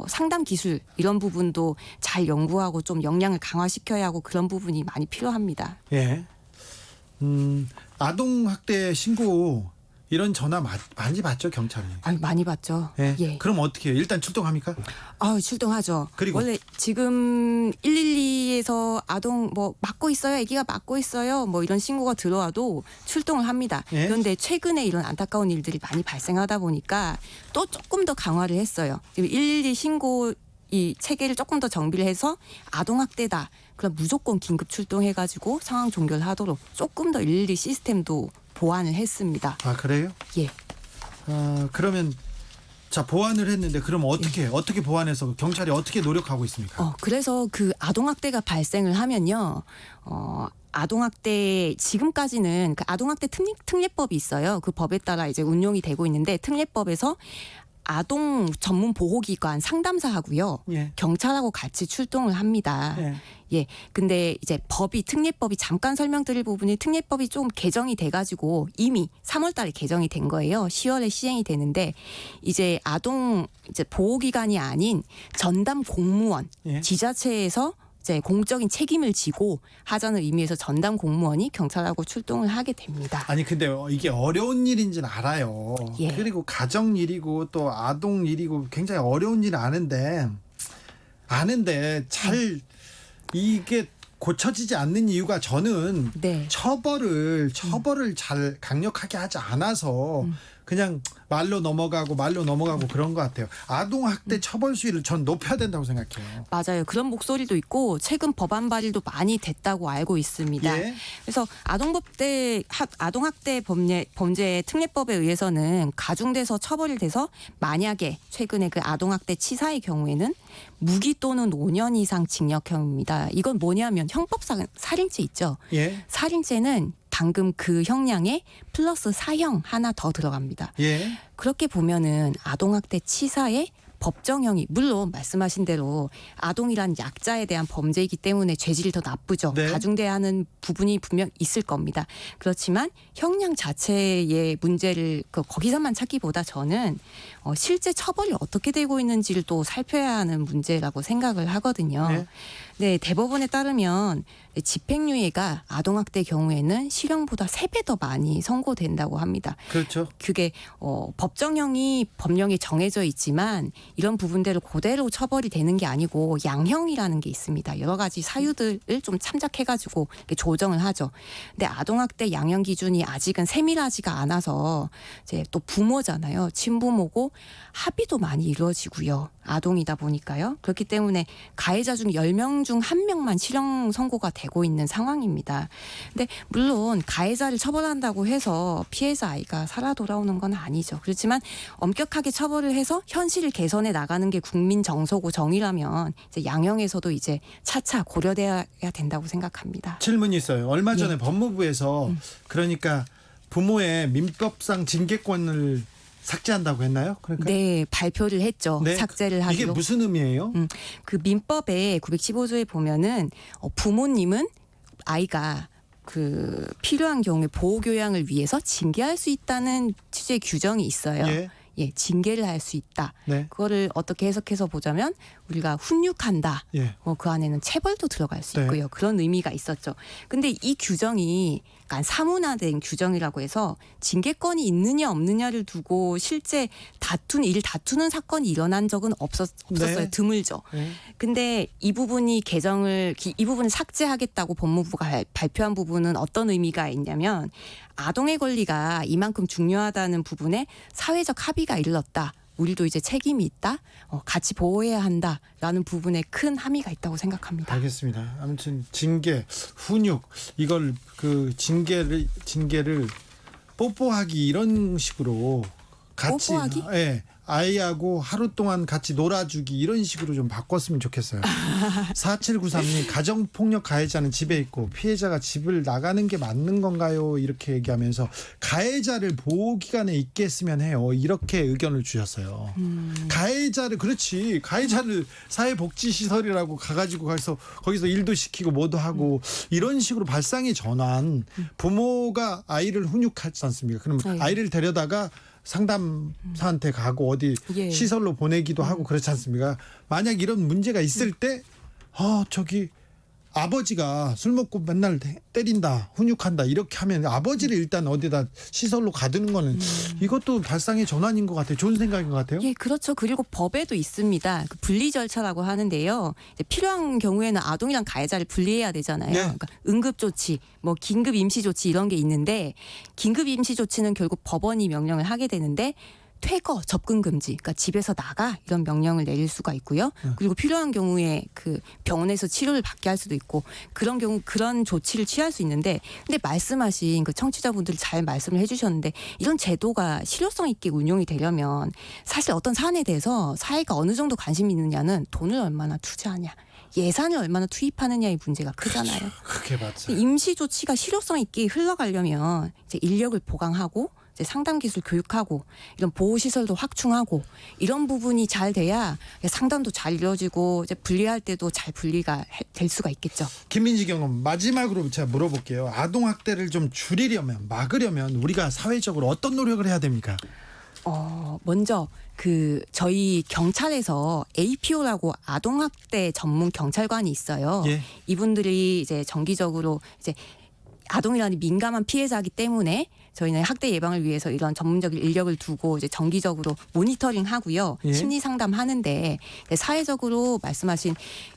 상담 기술 이런 부분도 잘 연구하고 좀 역량을 강화시켜야 하고 그런 부분이 많이 필요합니다. 예. 아동 학대 신고 이런 전화 많이 받죠, 경찰이? 아니, 많이 받죠. 예. 예. 그럼 어떻게 해요? 일단 출동합니까? 출동하죠. 그리고? 원래 지금 112에서 아동 맞고 있어요. 아기가 맞고 있어요. 이런 신고가 들어와도 출동을 합니다. 예. 그런데 최근에 이런 안타까운 일들이 많이 발생하다 보니까 또 조금 더 강화를 했어요. 지금 112 신고 이 체계를 조금 더 정비를 해서 아동학대다. 그럼 무조건 긴급 출동해가지고 상황 종결하도록 조금 더 112 시스템도 보완을 했습니다. 아, 그래요? 예. 그러면 자, 보완을 했는데 그럼 어떻게 해요? 어떻게 보완해서 경찰이 어떻게 노력하고 있습니까? 그래서 그 아동학대가 발생을 하면요. 아동학대 지금까지는 그 아동학대 특례법이 있어요. 그 법에 따라 이제 운용이 되고 있는데 특례법에서 아동 전문 보호기관 상담사하고요. 예. 경찰하고 같이 출동을 합니다. 예. 근데 이제 특례법이 잠깐 설명드릴 부분이 특례법이 좀 개정이 돼가지고 이미 3월 달에 개정이 된 거예요. 10월에 시행이 되는데 이제 아동 이제 보호기관이 아닌 전담 공무원 예. 지자체에서 이제 공적인 책임을 지고 하자는 의미에서 전담 공무원이 경찰하고 출동을 하게 됩니다. 아니 근데 이게 어려운 일인지는 알아요. 예. 그리고 가정 일이고 또 아동 일이고 굉장히 어려운 일을 아는데 잘 이게 고쳐지지 않는 이유가 저는 네. 처벌을 잘 강력하게 하지 않아서 그냥 말로 넘어가고 그런 것 같아요. 아동 학대 처벌 수위를 전 높여야 된다고 생각해요. 맞아요. 그런 목소리도 있고 최근 법안 발의도 많이 됐다고 알고 있습니다. 예. 그래서 아동학대 범죄 특례법에 의해서는 가중돼서 처벌이 돼서 만약에 최근에 그 아동학대 치사의 경우에는 무기 또는 5년 이상 징역형입니다. 이건 뭐냐면 형법상 살인죄 있죠. 예. 살인죄는 방금 그 형량에 플러스 사형 하나 더 들어갑니다. 예. 그렇게 보면은 아동학대 치사의 법정형이 물론 말씀하신 대로 아동이란 약자에 대한 범죄이기 때문에 죄질이 더 나쁘죠. 네. 가중돼야 하는 부분이 분명 있을 겁니다. 그렇지만 형량 자체의 문제를 거기서만 찾기보다 저는 실제 처벌이 어떻게 되고 있는지를 또 살펴야 하는 문제라고 생각을 하거든요. 네. 네, 대법원에 따르면 집행유예가 아동학대 경우에는 실형보다 3배 더 많이 선고된다고 합니다. 그렇죠. 그게 법정형이 법령에 정해져 있지만 이런 부분들을 그대로 처벌이 되는 게 아니고 양형이라는 게 있습니다. 여러 가지 사유들을 좀 참작해가지고 이렇게 조정을 하죠. 근데 아동학대 양형 기준이 아직은 세밀하지가 않아서 이제 또 부모잖아요. 친부모고 합의도 많이 이루어지고요. 아동이다 보니까요. 그렇기 때문에 가해자 중 10명 중 1명만 실형 선고가 되고 있는 상황입니다. 근데 물론 가해자를 처벌한다고 해서 피해자 아이가 살아 돌아오는 건 아니죠. 그렇지만 엄격하게 처벌을 해서 현실을 개선해 나가는 게 국민 정서고 정의라면 이제 양형에서도 이제 차차 고려돼야 된다고 생각합니다. 질문이 있어요. 얼마 전에 예. 법무부에서 그러니까 부모의 민법상 징계권을 삭제한다고 했나요? 그러니까 네, 발표를 했죠. 네. 삭제를 하기로. 이게 무슨 의미예요? 그 민법의 915조에 보면은 부모님은 아이가 그 필요한 경우에 보호 교양을 위해서 징계할 수 있다는 취지의 규정이 있어요. 예, 징계를 할 수 있다. 네. 그거를 어떻게 해석해서 보자면 우리가 훈육한다. 예. 그 안에는 체벌도 들어갈 수 네. 있고요. 그런 의미가 있었죠. 근데 이 규정이 약간 사문화된 규정이라고 해서 징계권이 있느냐 없느냐를 두고 실제 다투는 사건이 일어난 적은 없었어요. 네. 드물죠. 네. 근데 이 부분을 삭제하겠다고 법무부가 발표한 부분은 어떤 의미가 있냐면 아동의 권리가 이만큼 중요하다는 부분에 사회적 합의가 이르렀다. 우리도 이제 책임이 있다, 같이 보호해야 한다라는 부분에 큰 함의가 있다고 생각합니다. 알겠습니다. 아무튼 징계, 훈육 이걸 그 징계를 뽀뽀하기 이런 식으로 같이 뽀뽀하기? 예. 아이하고 하루 동안 같이 놀아주기 이런 식으로 좀 바꿨으면 좋겠어요. 4793님 가정폭력 가해자는 집에 있고 피해자가 집을 나가는 게 맞는 건가요? 이렇게 얘기하면서 가해자를 보호기관에 있게 했으면 해요. 이렇게 의견을 주셨어요. 가해자를 사회복지시설이라고 가가지고 거기서 일도 시키고 뭐도 하고 이런 식으로 발상의 전환. 부모가 아이를 훈육하지 않습니까? 그럼 네. 아이를 데려다가 상담사한테 가고 어디 예. 시설로 보내기도 하고 그렇지 않습니까? 만약 이런 문제가 있을 때 저기 아버지가 술 먹고 맨날 때린다, 훈육한다 이렇게 하면 아버지를 일단 어디다 시설로 가두는 거는 이것도 발상의 전환인 것 같아요. 좋은 생각인 것 같아요. 예, 그렇죠. 그리고 법에도 있습니다. 그 분리 절차라고 하는데요. 이제 필요한 경우에는 아동이랑 가해자를 분리해야 되잖아요. 네. 그러니까 응급 조치, 뭐 긴급 임시 조치 이런 게 있는데 긴급 임시 조치는 결국 법원이 명령을 하게 되는데 퇴거, 접근 금지, 그러니까 집에서 나가 이런 명령을 내릴 수가 있고요. 그리고 필요한 경우에 그 병원에서 치료를 받게 할 수도 있고 그런 경우 그런 조치를 취할 수 있는데 근데 말씀하신 그 청취자분들이 잘 말씀을 해주셨는데 이런 제도가 실효성 있게 운용이 되려면 사실 어떤 사안에 대해서 사회가 어느 정도 관심이 있느냐는 돈을 얼마나 투자하냐. 예산을 얼마나 투입하느냐의 문제가 크잖아요. 그게 맞죠. 임시 조치가 실효성 있게 흘러가려면 이제 인력을 보강하고 이제 상담 기술 교육하고 이런 보호 시설도 확충하고 이런 부분이 잘 돼야 상담도 잘 이루어지고 이제 분리할 때도 잘 분리가 될 수가 있겠죠. 김민지 경험 마지막으로 제가 물어볼게요. 아동 학대를 좀 줄이려면 막으려면 우리가 사회적으로 어떤 노력을 해야 됩니까? 먼저 저희 경찰에서 APO라고 아동학대 전문 경찰관이 있어요. 예. 이분들이 이제 정기적으로 이제 아동이라는 민감한 피해자이기 때문에 저희는 학대 예방을 위해서 이런 전문적인 인력을 두고 이제 정기적으로 모니터링 하고요. 예. 심리 상담하는데 사회적으로 말씀하신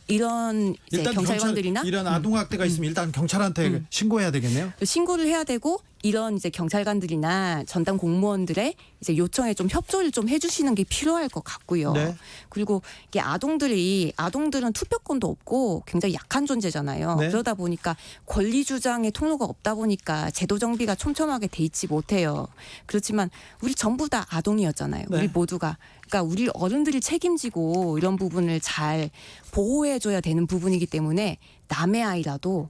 이런 이제 일단 경찰관들이나 이런 아동 학대가 있으면 일단 경찰한테 신고해야 되겠네요. 신고를 해야 되고 이런 이제 경찰관들이나 전담 공무원들의 이제 요청에 좀 협조를 좀 해주시는 게 필요할 것 같고요. 네. 그리고 이게 아동들은 투표권도 없고 굉장히 약한 존재잖아요. 네. 그러다 보니까 권리 주장의 통로가 없다 보니까 제도 정비가 촘촘하게 돼 있지 못해요. 그렇지만 우리 전부 다 아동이었잖아요. 네. 우리 모두가. 그러니까 우리 어른들이 책임지고 이런 부분을 잘 보호해줘야 되는 부분이기 때문에 남의 아이라도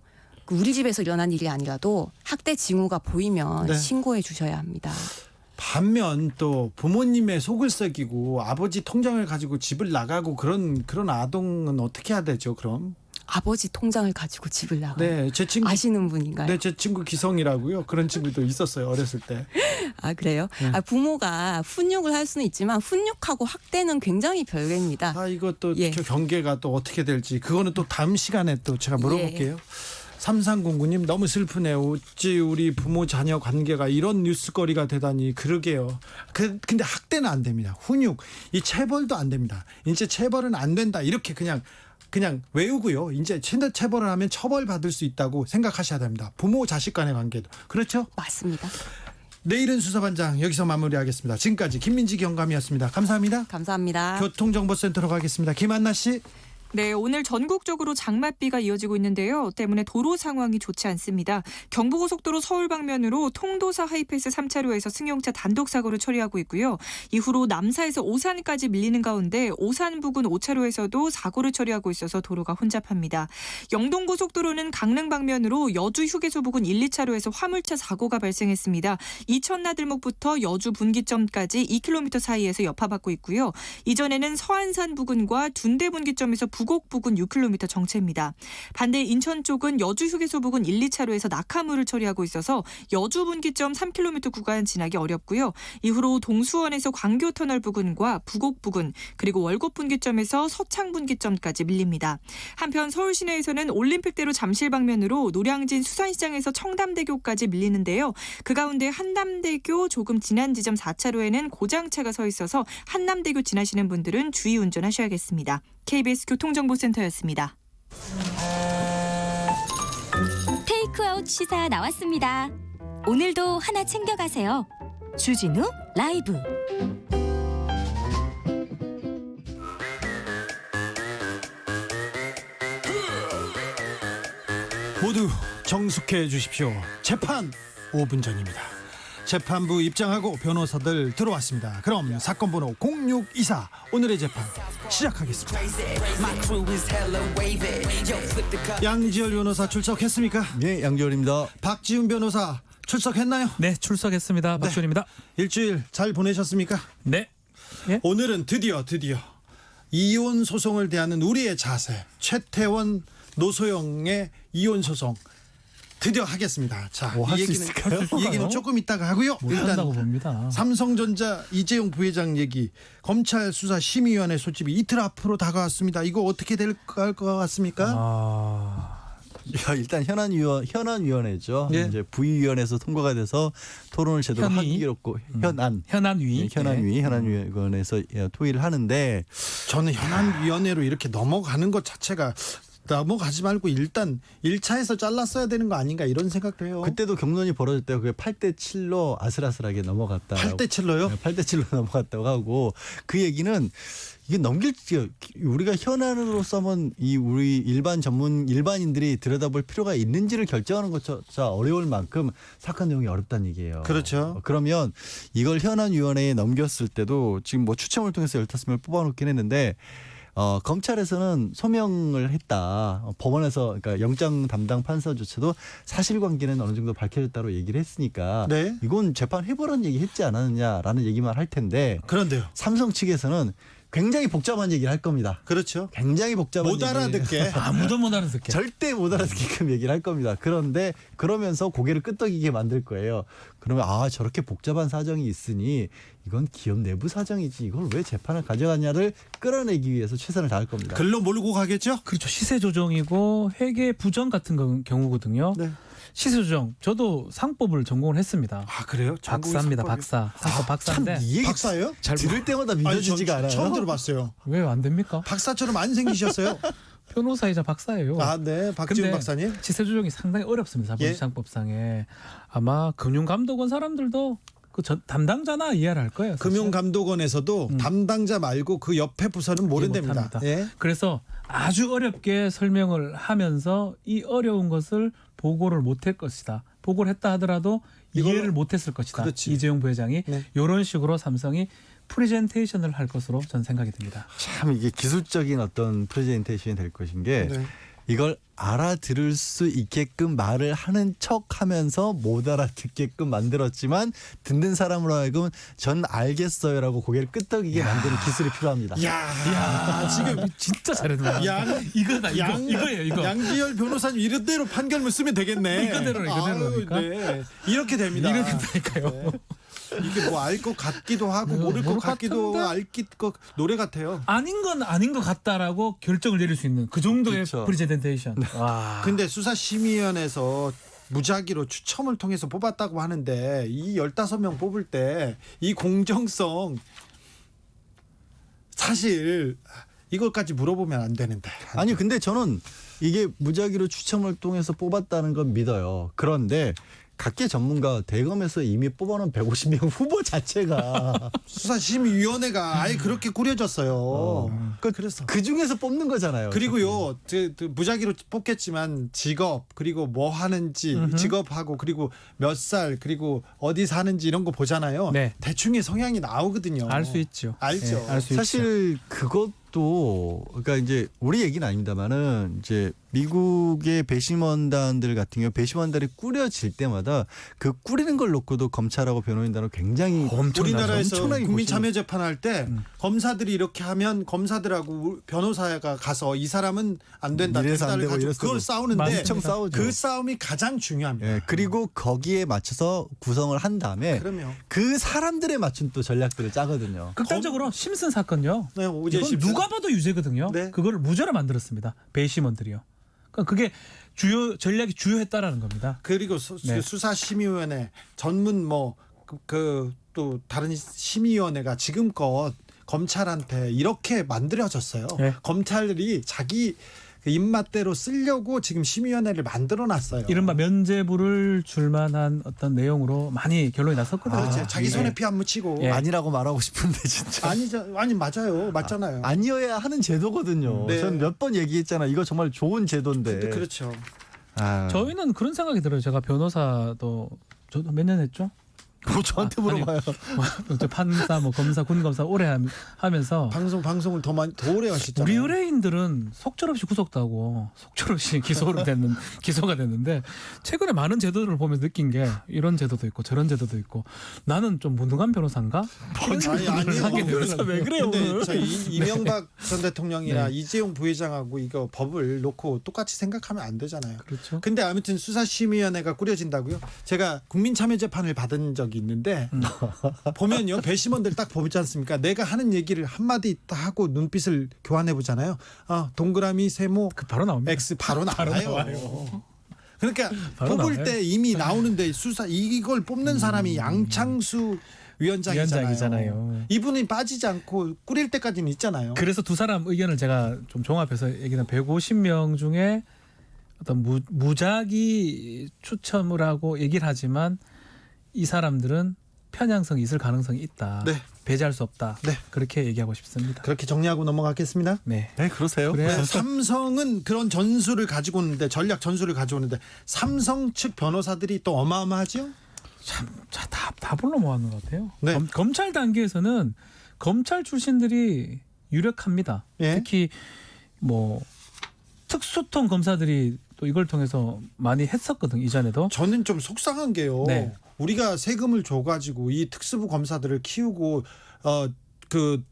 우리 집에서 일어난 일이 아니라도 학대 징후가 보이면 네. 신고해 주셔야 합니다. 반면 또 부모님의 속을 썩이고 아버지 통장을 가지고 집을 나가고 그런 아동은 어떻게 해야 되죠? 그럼? 아버지 통장을 가지고 집을 나가요. 네, 제 친구 아시는 분인가요? 네, 제 친구 기성이라고요. 그런 친구도 있었어요. 어렸을 때. 아 그래요? 네. 부모가 훈육을 할 수는 있지만 훈육하고 학대는 굉장히 별개입니다. 이것도 예. 경계가 또 어떻게 될지 그거는 또 다음 시간에 또 제가 물어볼게요. 3309님 너무 슬프네요. 어찌 우리 부모 자녀 관계가 이런 뉴스거리가 되다니. 그러게요. 근데 학대는 안 됩니다. 훈육, 이 체벌도 안 됩니다. 이제 체벌은 안 된다. 이렇게 그냥 외우고요. 이제 체벌을 하면 처벌받을 수 있다고 생각하셔야 됩니다. 부모 자식 간의 관계도. 그렇죠? 맞습니다. 내일은 수사반장 여기서 마무리하겠습니다. 지금까지 김민지 경감이었습니다. 감사합니다. 감사합니다. 교통정보센터로 가겠습니다. 김한나 씨. 네, 오늘 전국적으로 장맛비가 이어지고 있는데요. 때문에 도로 상황이 좋지 않습니다. 경부고속도로 서울 방면으로 통도사 하이패스 3차로에서 승용차 단독 사고를 처리하고 있고요. 이후로 남사에서 오산까지 밀리는 가운데 오산 부근 5차로에서도 사고를 처리하고 있어서 도로가 혼잡합니다. 영동고속도로는 강릉 방면으로 여주 휴게소 부근 1, 2차로에서 화물차 사고가 발생했습니다. 이천나들목부터 여주 분기점까지 2km 사이에서 여파받고 있고요. 이전에는 서안산 부근과 둔대 분기점에서 부곡 부근 6km 정체입니다. 반대 인천 쪽은 여주 휴게소 부근 1, 2차로에서 낙하물을 처리하고 있어서 여주 분기점 3km 구간 지나기 어렵고요. 이후로 동수원에서 광교터널 부근과 부곡 부근 그리고 월곡 분기점에서 서창 분기점까지 밀립니다. 한편 서울 시내에서는 올림픽대로 잠실 방면으로 노량진 수산시장에서 청담대교까지 밀리는데요. 그 가운데 한남대교 조금 지난 지점 4차로에는 고장차가 서 있어서 한남대교 지나시는 분들은 주의 운전하셔야겠습니다. KBS 교통정보센터였습니다. 테이크아웃 시사 나왔습니다. 오늘도 하나 챙겨가세요. 주진우 라이브. 모두 정숙해 주십시오. 재판 5분 전입니다. 재판부 입장하고 변호사들 들어왔습니다. 그럼 사건 번호 0624 오늘의 재판 시작하겠습니다. 양지열 변호사 출석했습니까? 네, 양지열입니다. 박지훈 변호사 출석했나요? 네, 출석했습니다. 박지훈입니다. 일주일 잘 보내셨습니까? 네. 예? 오늘은 드디어 이혼 소송을 대하는 우리의 자세, 최태원 노소영의 이혼 소송 드디어 하겠습니다. 자, 할 이 수 얘기는 있을까요? 이 얘기는 조금 이따가 하고요. 못한다고 봅니다. 삼성전자 이재용 부회장 얘기, 검찰 수사 심의위원회 소집이 이틀 앞으로 다가왔습니다. 이거 어떻게 될 것 같습니까? 일단 현안위원회죠. 예. 이제 부위위원회에서 통과가 돼서 토론을 제대로 현위? 하기로 현안위. 현안위원회에서 토의를 하는데 저는 현안위원회로 이렇게 넘어가는 것 자체가 넘어가지 말고 일단 1차에서 잘랐어야 되는 거 아닌가 이런 생각도 해요. 그때도 경론이 벌어졌대요. 그게 8대7로 아슬아슬하게 넘어갔다. 8대7로요? 8대7로 넘어갔다고 하고 그 얘기는 이게 우리가 현안으로서는 우리 일반인들이 들여다볼 필요가 있는지를 결정하는 것조차 어려울 만큼 사건 내용이 어렵다는 얘기예요. 그렇죠. 그러면 이걸 현안위원회에 넘겼을 때도 지금 뭐 추첨을 통해서 15명을 뽑아놓긴 했는데 검찰에서는 소명을 했다. 법원에서 그러니까 영장 담당 판사조차도 사실관계는 어느 정도 밝혀졌다고 얘기를 했으니까 네. 이건 재판해보라는 얘기 했지 않았느냐라는 얘기만 할 텐데 그런데요. 삼성 측에서는 굉장히 복잡한 얘기를 할 겁니다. 그렇죠. 굉장히 복잡한 못 알아듣게. 아무도 못 알아듣게. 절대 못 알아듣게끔 얘기를 할 겁니다. 그런데 그러면서 고개를 끄덕이게 만들 거예요. 그러면 저렇게 복잡한 사정이 있으니 이건 기업 내부 사정이지 이걸 왜 재판을 가져가냐를 끌어내기 위해서 최선을 다할 겁니다. 글로 몰고 가겠죠? 그렇죠. 시세 조정이고 회계 부정 같은 경우거든요. 네. 시세 조정. 저도 상법을 전공을 했습니다. 아 그래요? 박사입니다. 박사. 상법 박사인데. 이 얘기 박사예요? 들을 때마다 믿어지지가 않아요. 처음 들어봤어요. 왜 안 됩니까? 박사처럼 안 생기셨어요? 변호사이자 박사예요. 아, 네. 박지훈 근데 박사님. 시세 조정이 상당히 어렵습니다. 예. 자본시장법상에. 아마 금융감독원 사람들도 담당자나 이해를 할 거예요. 사실. 금융감독원에서도 담당자 말고 그 옆에 부서는 모른답니다. 못합니다. 예. 그래서 아주 어렵게 설명을 하면서 이 어려운 것을 보고를 못할 것이다. 보고를 했다 하더라도 이해를 못했을 것이다. 그렇지. 이재용 부회장이 네. 이런 식으로 삼성이 프레젠테이션을 할 것으로 저는 생각이 듭니다. 참 이게 기술적인 어떤 프레젠테이션이 될 것인 게 네. 이걸 알아들을 수 있게끔 말을 하는 척하면서 못 알아듣게끔 만들었지만 듣는 사람으로 하여금 전 알겠어요라고 고개를 끄덕이게 만드는 기술이 필요합니다. 야, 지금 진짜 잘했네. 이거다. 이거예요. 양지열 변호사님 이대로 판결문 쓰면 되겠네. 이거대로니까. 네. 이렇게 됩니다. 이렇게 된다니까요. 이게 뭐 알 것 같기도 하고 모를 것 같기도 하고 노래 같아요. 아닌 건 아닌 것 같다라고 결정을 내릴 수 있는 그 정도의 그렇죠. 프레젠테이션. 와. 근데 수사심의위원회에서 무작위로 추첨을 통해서 뽑았다고 하는데 이 15명 뽑을 때 이 공정성 사실 이것까지 물어보면 안 되는데. 아니 근데 저는 이게 무작위로 추첨을 통해서 뽑았다는 건 믿어요. 그런데 각계 전문가 대검에서 이미 뽑아놓은 150명 후보 자체가 수사심의위원회가 아예 그렇게 꾸려졌어요. 그래서 그 중에서 뽑는 거잖아요. 그리고요, 무작위로 뽑겠지만 직업 그리고 뭐 하는지 직업하고 그리고 몇 살 그리고 어디 사는지 이런 거 보잖아요. 네. 대충의 성향이 나오거든요. 알 수 있죠. 알죠. 네, 알 수 사실 그것도 그러니까 이제 우리 얘기는 아닙니다만은 이제 미국의 배심원단들 같은 경우 배심원단이 꾸려질 때마다 그 꾸리는 걸 놓고도 검찰하고 변호인단은 굉장히 우리나라에서 엄청나게 국민참여재판할 때 검사들이 이렇게 하면 검사들하고 변호사가 가서 이 사람은 안 된다. 이래서 안 되고 이래서 그걸 싸우는데 엄청 싸우죠. 그 싸움이 가장 중요합니다. 예, 그리고 거기에 맞춰서 구성을 한 다음에 그럼요. 그 사람들에 맞춘 또 전략들을 짜거든요. 극단적으로 심슨 사건요. 네, 오제 이건 심슨. 누가 봐도 유죄거든요. 네. 그걸 무죄로 만들었습니다. 배심원들이요. 그러니까 그게 전략이 주요했다라는 겁니다. 그리고 네. 수사심의위원회 전문 또 다른 심의위원회가 지금껏 검찰한테 이렇게 만들어졌어요. 네. 검찰이 자기 입맛대로 쓰려고 지금 심의위원회를 만들어놨어요. 이른바 면죄부를 줄 만한 어떤 내용으로 많이 결론이 났었거든요. 그렇지. 자기 손에 네. 피 안 묻히고. 예. 아니라고 말하고 싶은데 진짜 아니 맞아요. 맞잖아요. 아니어야 하는 제도거든요. 네. 전 몇 번 얘기했잖아. 이거 정말 좋은 제도인데. 근데 그렇죠. 저희는 그런 생각이 들어요. 제가 변호사도 저도 몇 년 했죠? 뭐 저한테 물어봐요. 판사, 뭐 검사, 군 검사 오래 하면서 방송을 더 오래 하셨잖아요. 우리 의뢰인들은 속절없이 구속하고 속절없이 기소가 됐는데 최근에 많은 제도들을 보면서 느낀 게 이런 제도도 있고 저런 제도도 있고 나는 좀 무능한 변호사인가? 아니요. 왜 그래요? 근데 저 이명박 전 대통령이나 이재용 부회장하고 이거 법을 놓고 똑같이 생각하면 안 되잖아요. 그렇죠. 근데 아무튼 수사심의위원회가 꾸려진다고요. 제가 국민참여재판을 받은 적이 있는데 보면요, 배심원들 딱 보지 않습니까? 내가 하는 얘기를 한마디 딱 하고 눈빛을 교환해 보잖아요. 동그라미 세모 바로 나옵니다. X 바로 나와요. 그러니까 뽑을 나와요. 때 이미 나오는데 이걸 뽑는 사람이 양창수 위원장이잖아요. 이분이 빠지지 않고 꾸릴 때까지는 있잖아요. 그래서 두 사람 의견을 제가 좀 종합해서 얘기는 150명 중에 어떤 무작위 추첨을 하고 얘기를 하지만 이 사람들은 편향성이 있을 가능성이 있다. 네. 배제할 수 없다. 네. 그렇게 얘기하고 싶습니다. 그렇게 정리하고 넘어가겠습니다. 네. 네, 그러세요. 그래요. 삼성은 그런 전술을 가지고 오는데, 전략 전술을 가지고 오는데 삼성 측 변호사들이 또 어마어마하죠? 다 불러 모았는 것 같아요. 네. 검찰 단계에서는 검찰 출신들이 유력합니다. 예. 특히 뭐 특수통 검사들이 또 이걸 통해서 많이 했었거든 이전에도. 저는 좀 속상한 게요. 네. 우리가 세금을 줘가지고 이 특수부 검사들을 키우고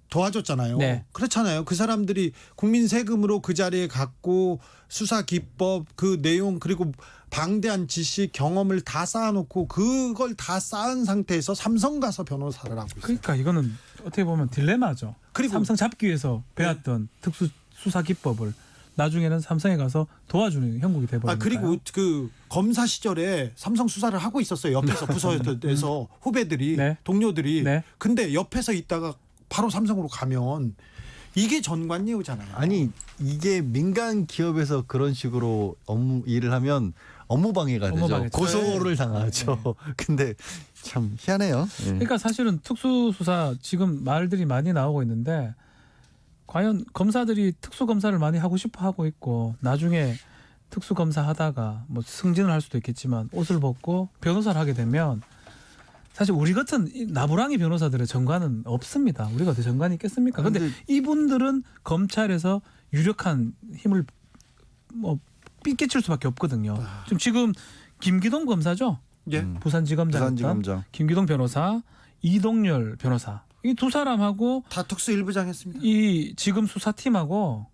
도와줬잖아요. 네. 그렇잖아요. 그 사람들이 국민 세금으로 그 자리에 갔고 수사 기법, 그 내용, 그리고 방대한 지식, 경험을 다 쌓아놓고 그걸 다 쌓은 상태에서 삼성 가서 변호사를 하고 있어요. 그러니까 이거는 어떻게 보면 딜레마죠. 그리고 삼성 잡기 위해서 배웠던 특수 수사 기법을 나중에는 삼성에 가서 도와주는 형국이 돼버리니까요. 그리고 그 검사 시절에 삼성 수사를 하고 있었어요. 옆에서 부서에서 후배들이, 네. 동료들이. 네. 근데 옆에서 있다가 바로 삼성으로 가면 이게 전관예우잖아요. 아니 이게 민간 기업에서 그런 식으로 일을 하면 업무방해가 되죠. 업무방해죠. 고소를 당하죠. 근데 참 희한해요. 예. 그러니까 사실은 특수수사 지금 말들이 많이 나오고 있는데 과연 검사들이 특수검사를 많이 하고 싶어 하고 있고 나중에 특수검사 하다가 뭐 승진을 할 수도 있겠지만 옷을 벗고 변호사를 하게 되면 사실 우리 같은 나부랑이 변호사들의 정관은 없습니다. 우리가 어떻게 정관이 있겠습니까? 근데 이분들은 검찰에서 유력한 힘을 뭐 삐끼칠 수밖에 없거든요. 지금 김기동 검사죠? 예. 부산지검장. 김기동 변호사, 이동열 변호사. 이 두 사람하고 다 특수 일부장 했습니다. 이 지금 수사팀하고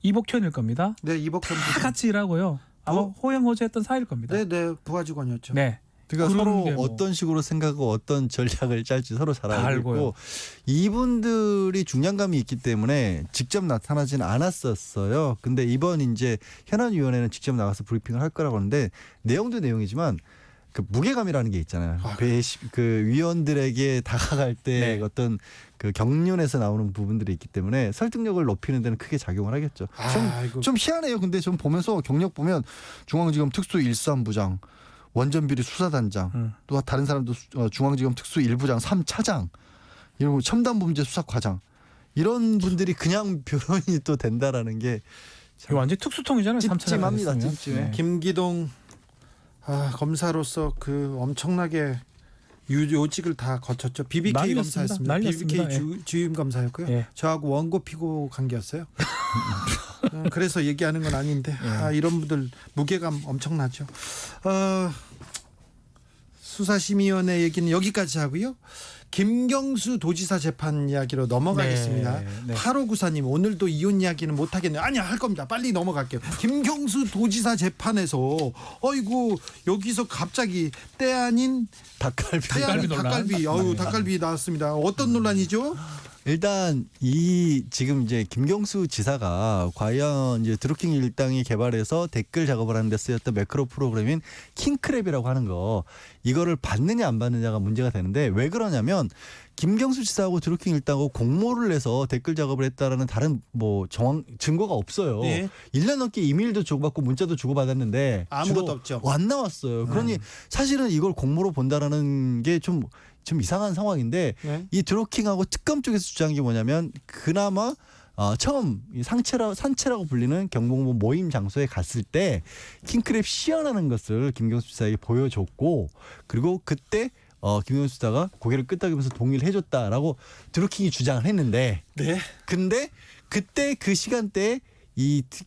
이복현일 겁니다. 네, 이복현 다 같이 일하고요. 아마 호영호재했던 사이일 겁니다. 네, 부하직원이었죠. 네. 그러니까 서로 뭐. 어떤 식으로 생각하고 어떤 전략을 짤지 서로 잘 알고 알고요. 있고 이분들이 중량감이 있기 때문에 직접 나타나지는 않았었어요. 근데 이번 이제 현안위원회는 직접 나가서 브리핑을 할 거라고 하는데 내용도 내용이지만 그 무게감이라는 게 있잖아요. 그 위원들에게 다가갈 때 네. 어떤 그 경륜에서 나오는 부분들이 있기 때문에 설득력을 높이는 데는 크게 작용을 하겠죠. 좀 희한해요. 근데 좀 보면서 경력 보면 중앙지검 특수 1사부장, 원전비리 수사단장, 또 다른 사람도 중앙지검 특수 1부장 3차장, 이런 첨단범죄 수사과장 이런 분들이 그냥 변호인이 또 된다라는 게 이거 완전 특수통이잖아요. 찜찜합니다. 찜찜해. 네. 김기동 검사로서 그 엄청나게 요직을 다 거쳤죠. BBK 검사였습니다. BBK 주임 검사였고요. 예. 저하고 원고 피고 관계였어요. 그래서 얘기하는 건 아닌데 이런 분들 무게감 엄청나죠. 수사심의위원회 얘기는 여기까지 하고요. 김경수 도지사 재판 이야기로 넘어가겠습니다. 네. 8594님 오늘도 이혼 이야기는 못하겠네요. 아니야, 할 겁니다. 빨리 넘어갈게요. 김경수 도지사 재판에서 여기서 갑자기 때 아닌 닭갈비 논란. 닭갈비 나왔습니다. 어떤 논란이죠? 일단 지금 이제 김경수 지사가 과연 이제 드루킹 일당이 개발해서 댓글 작업을 하는 데 쓰였던 매크로 프로그램인 킹크랩이라고 하는 거 이거를 받느냐 안 받느냐가 문제가 되는데 왜 그러냐면 김경수 지사하고 드루킹 일당하고 공모를 해서 댓글 작업을 했다라는 다른 뭐 증거가 없어요. 네. 1년 넘게 이메일도 주고받고 문자도 주고받았는데 아무것도 없죠. 안 나왔어요. 그러니 사실은 이걸 공모로 본다라는 게 좀 이상한 상황인데 네. 이 드루킹하고 특검 쪽에서 주장한 게 뭐냐면 그나마 처음 이 산채라고 불리는 경복궁 모임 장소에 갔을 때 킹크랩 시연하는 것을 김경수 지사에게 보여줬고 그리고 그때 김경수 지사가 고개를 끄덕이면서 동의를 해줬다라고 드루킹이 주장을 했는데 네. 근데 그때 그 시간대에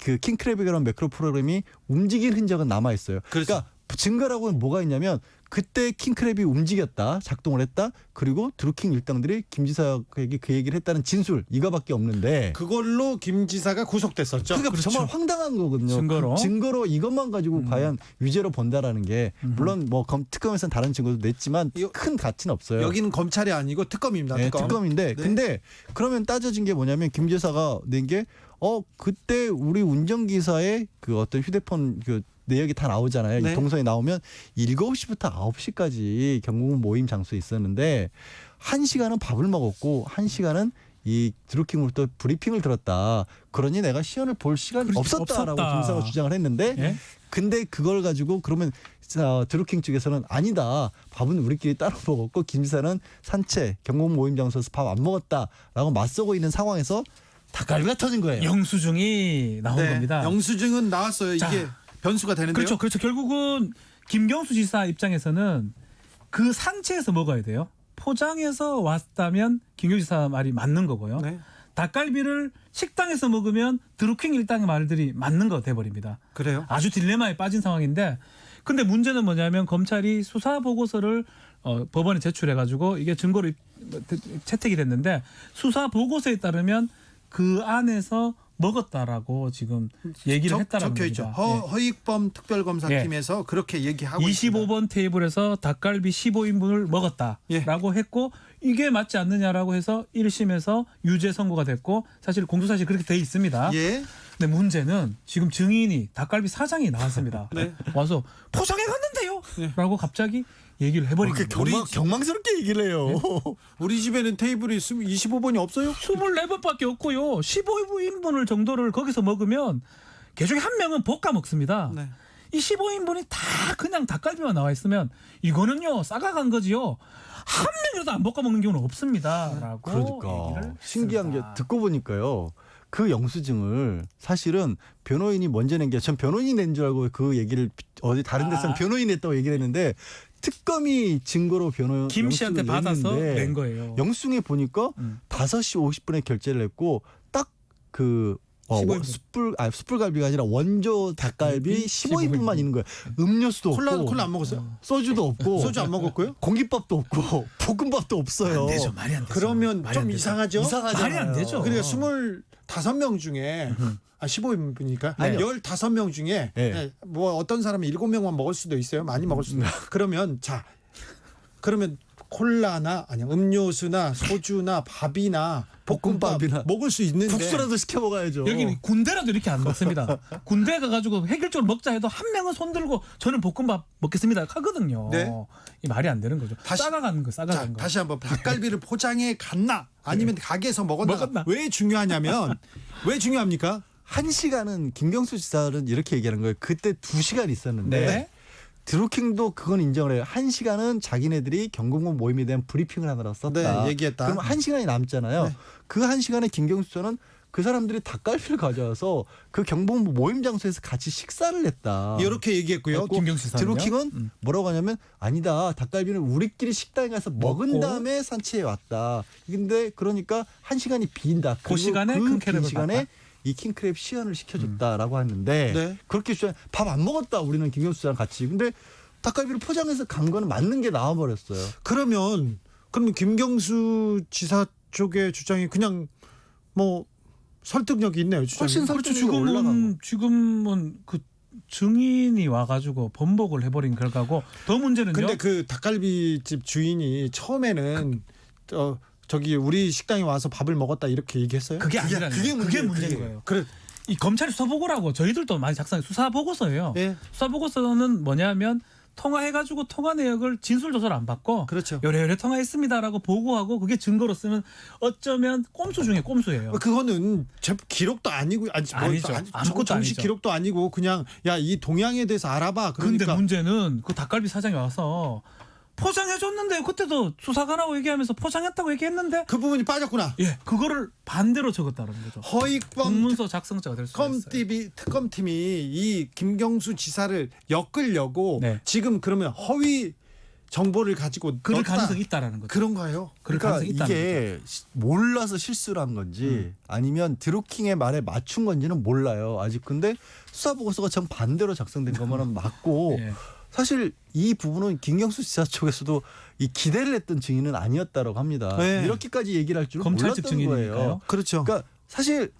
그 킹크랩이라는 매크로 프로그램이 움직인 흔적은 남아 있어요. 그렇죠. 그러니까 증거라고는 뭐가 있냐면 그때 킹크랩이 움직였다, 작동을 했다. 그리고 드루킹 일당들이 김 지사에게 그 얘기를 했다는 진술 이거밖에 없는데 그걸로 김 지사가 구속됐었죠. 그러니까 그렇죠. 정말 황당한 거거든요. 증거로 이것만 가지고 과연 유죄로 본다라는 게 물론 뭐 특검에서는 다른 증거도 냈지만 큰 가치는 없어요. 여기는 검찰이 아니고 특검입니다. 네, 특검. 특검인데 네. 근데 그러면 따져진 게 뭐냐면 김 지사가 낸 게 그때 우리 운전기사의 그 어떤 휴대폰 그 내역이 다 나오잖아요. 네. 이 동선이 나오면 7시부터 9시까지 경복궁 모임 장소에 있었는데 1시간은 밥을 먹었고 1시간은 이 드루킹으로부터 브리핑을 들었다. 그러니 내가 시연을 볼 시간이 없었다라고 김 지사가 주장을 했는데 예? 근데 그걸 가지고 그러면 드루킹 측에서는 아니다. 밥은 우리끼리 따로 먹었고 김 지사는 산채 경복궁 모임 장소에서 밥 안 먹었다라고 맞서고 있는 상황에서 닭갈비가 터진 거예요. 영수증이 나온 네. 겁니다. 영수증은 나왔어요. 이게 자, 변수가 되는데요. 그렇죠. 결국은 김경수 지사 입장에서는 그 산채에서 먹어야 돼요. 포장해서 왔다면 김경수 지사 말이 맞는 거고요. 네. 닭갈비를 식당에서 먹으면 드루킹 일당의 말들이 맞는 거 돼버립니다. 그래요? 아주 딜레마에 빠진 상황인데 근데 문제는 뭐냐면 검찰이 수사 보고서를 법원에 제출해가지고 이게 증거로 채택이 됐는데 수사 보고서에 따르면 그 안에서 먹었다라고 지금 얘기를 했다라는 적혀 있죠. 겁니다. 허익범 특별검사팀에서 그렇게 얘기하고 25번 테이블에서 닭갈비 15인분을 먹었다라고 했고 이게 맞지 않느냐라고 해서 1심에서 유죄 선고가 됐고 사실 공소사실 그렇게 돼 있습니다. 예. 근데 문제는 지금 증인이 닭갈비 사장이 나왔습니다. 네. 와서 포장해 갔는데요. 라고 갑자기 얘기를 해버린 겁니다. 경망스럽게 얘기를 해요. 우리 집에는 테이블이 25번이 없어요? 24번밖에 없고요. 15인분을 정도를 거기서 먹으면 개중에 한 명은 볶아 먹습니다. 네. 이 15인분이 다 그냥 닭갈비만 나와 있으면 이거는요 싸가간 거지요. 한 명이라도 안 볶아 먹는 경우는 없습니다라고 그러니까 얘기를 신기한 게 했습니다. 듣고 보니까요. 그 영수증을 사실은 변호인이 먼저 낸 게 전 변호인이 낸 줄 알고 그 얘기를 어디 다른 데서는 변호인이 냈다고 얘기를 했는데 특검이 증거로 김 씨한테 영수증을 받아서 냈는데 낸 거예요. 영수증에 보니까 5시 50분에 결제를 했고 딱 그 15인분. 숯불갈비가 아니라 원조 닭갈비 15인분만 있는 거예요. 음료수도 없고 콜라 안 먹었어요? 소주도 없고 소주 안 먹었고요? 공깃밥도 없고 볶음밥도 없어요. 안 되죠. 말이 안 되죠. 그러면 말이 좀 안 되죠. 이상하죠? 말이 안 되죠. 그러니까 25명 중에 15인분이니까 아니요. 15명 중에 네. 뭐 어떤 사람은 7명만 먹을 수도 있어요. 많이 먹을 수도. 그러면 그러면 콜라나 아니 음료수나 소주나 밥이나 볶음밥이나 먹을 수 있는데 국수라도 시켜 먹어야죠. 여기 군대라도 이렇게 안 먹습니다. 군대 가가지고 획일적으로 먹자 해도 한 명은 손 들고 저는 볶음밥 먹겠습니다 하거든요. 네. 이 말이 안 되는 거죠. 다시- 싸가가는 거, 싸가는 거. 다시 한번 닭갈비를 포장해 갔나 아니면 가게에서 먹었나 왜 중요하냐면 왜 중요합니까? 1시간은 김경수 지사는 이렇게 얘기하는 거예요. 그때 2시간 있었는데 네. 드루킹도 그건 인정을 해요. 1시간은 자기네들이 경복궁 모임에 대한 브리핑을 하느라 썼다. 네, 얘기했다. 그럼 1시간이 남잖아요. 네. 그 1시간에 김경수 지사는 그 사람들이 닭갈비를 가져와서 그 경복궁 모임 장소에서 같이 식사를 했다. 이렇게 얘기했고요. 김경수 지사는요? 드루킹은 뭐라고 하냐면 아니다. 닭갈비는 우리끼리 식당에 가서 먹은 다음에 산채에 왔다. 근데 그러니까 1시간이 빈다. 그 시간에 그 킹크랩을 빈 시간에 봤다. 이 킹크랩 시연을 시켜줬다라고 했는데 네. 그렇게 주장 밥 안 먹었다. 우리는 김경수 씨랑 같이. 근데 닭갈비를 포장해서 간 거는 맞는 게 나와버렸어요. 그러면 김경수 지사 쪽의 주장이 그냥 뭐 설득력이 있네요. 주장이. 훨씬 그렇죠. 설득력이 올라간 거. 지금은 그 증인이 와가지고 번복을 해버린 결과고 더 문제는요. 근데 그 닭갈비집 주인이 처음에는 저기 우리 식당에 와서 밥을 먹었다 이렇게 얘기했어요. 그게 아니라 그게 문제인 거예요. 그래. 이 검찰 수사 보고라고 저희들도 많이 작성해 수사 보고서예요. 예. 수사 보고서는 뭐냐면 통화해가지고 통화 내역을 진술 조사를 안 받고 그렇죠. 요래 통화했습니다라고 보고하고 그게 증거로 쓰는 어쩌면 꼼수 중에 꼼수예요. 그거는 기록도 아니고 아니죠. 아무것도 정식 아니죠. 기록도 아니고 그냥 야 이 동향에 대해서 알아봐. 그런데 그러니까 문제는 그 닭갈비 사장이 와서 포장해줬는데요. 그때도 수사관하고 얘기하면서 포장했다고 얘기했는데 그 부분이 빠졌구나. 예, 그거를 반대로 적었다는 거죠. 허익범 공문서 작성자가 될 수 있어요. 특검팀이 이 김경수 지사를 엮으려고 네. 지금 그러면 허위 정보를 가지고 그럴 넣었다. 가능성이 있다라는 거죠. 그런가요? 그럴 그러니까 가능성이 있다는 이게 몰라서 실수를 한 건지 아니면 드루킹의 말에 맞춘 건지는 몰라요. 아직 근데 수사 보고서가 정 반대로 작성된 것만은 맞고 예. 사실 이 부분은 김경수 지사 쪽에서도 이 기대를 했던 증인은 아니었다라고 합니다. 네. 이렇게까지 얘기를 할 줄은 검찰 측 몰랐던 증인이니까요. 거예요. 그렇죠. 그러니까 사실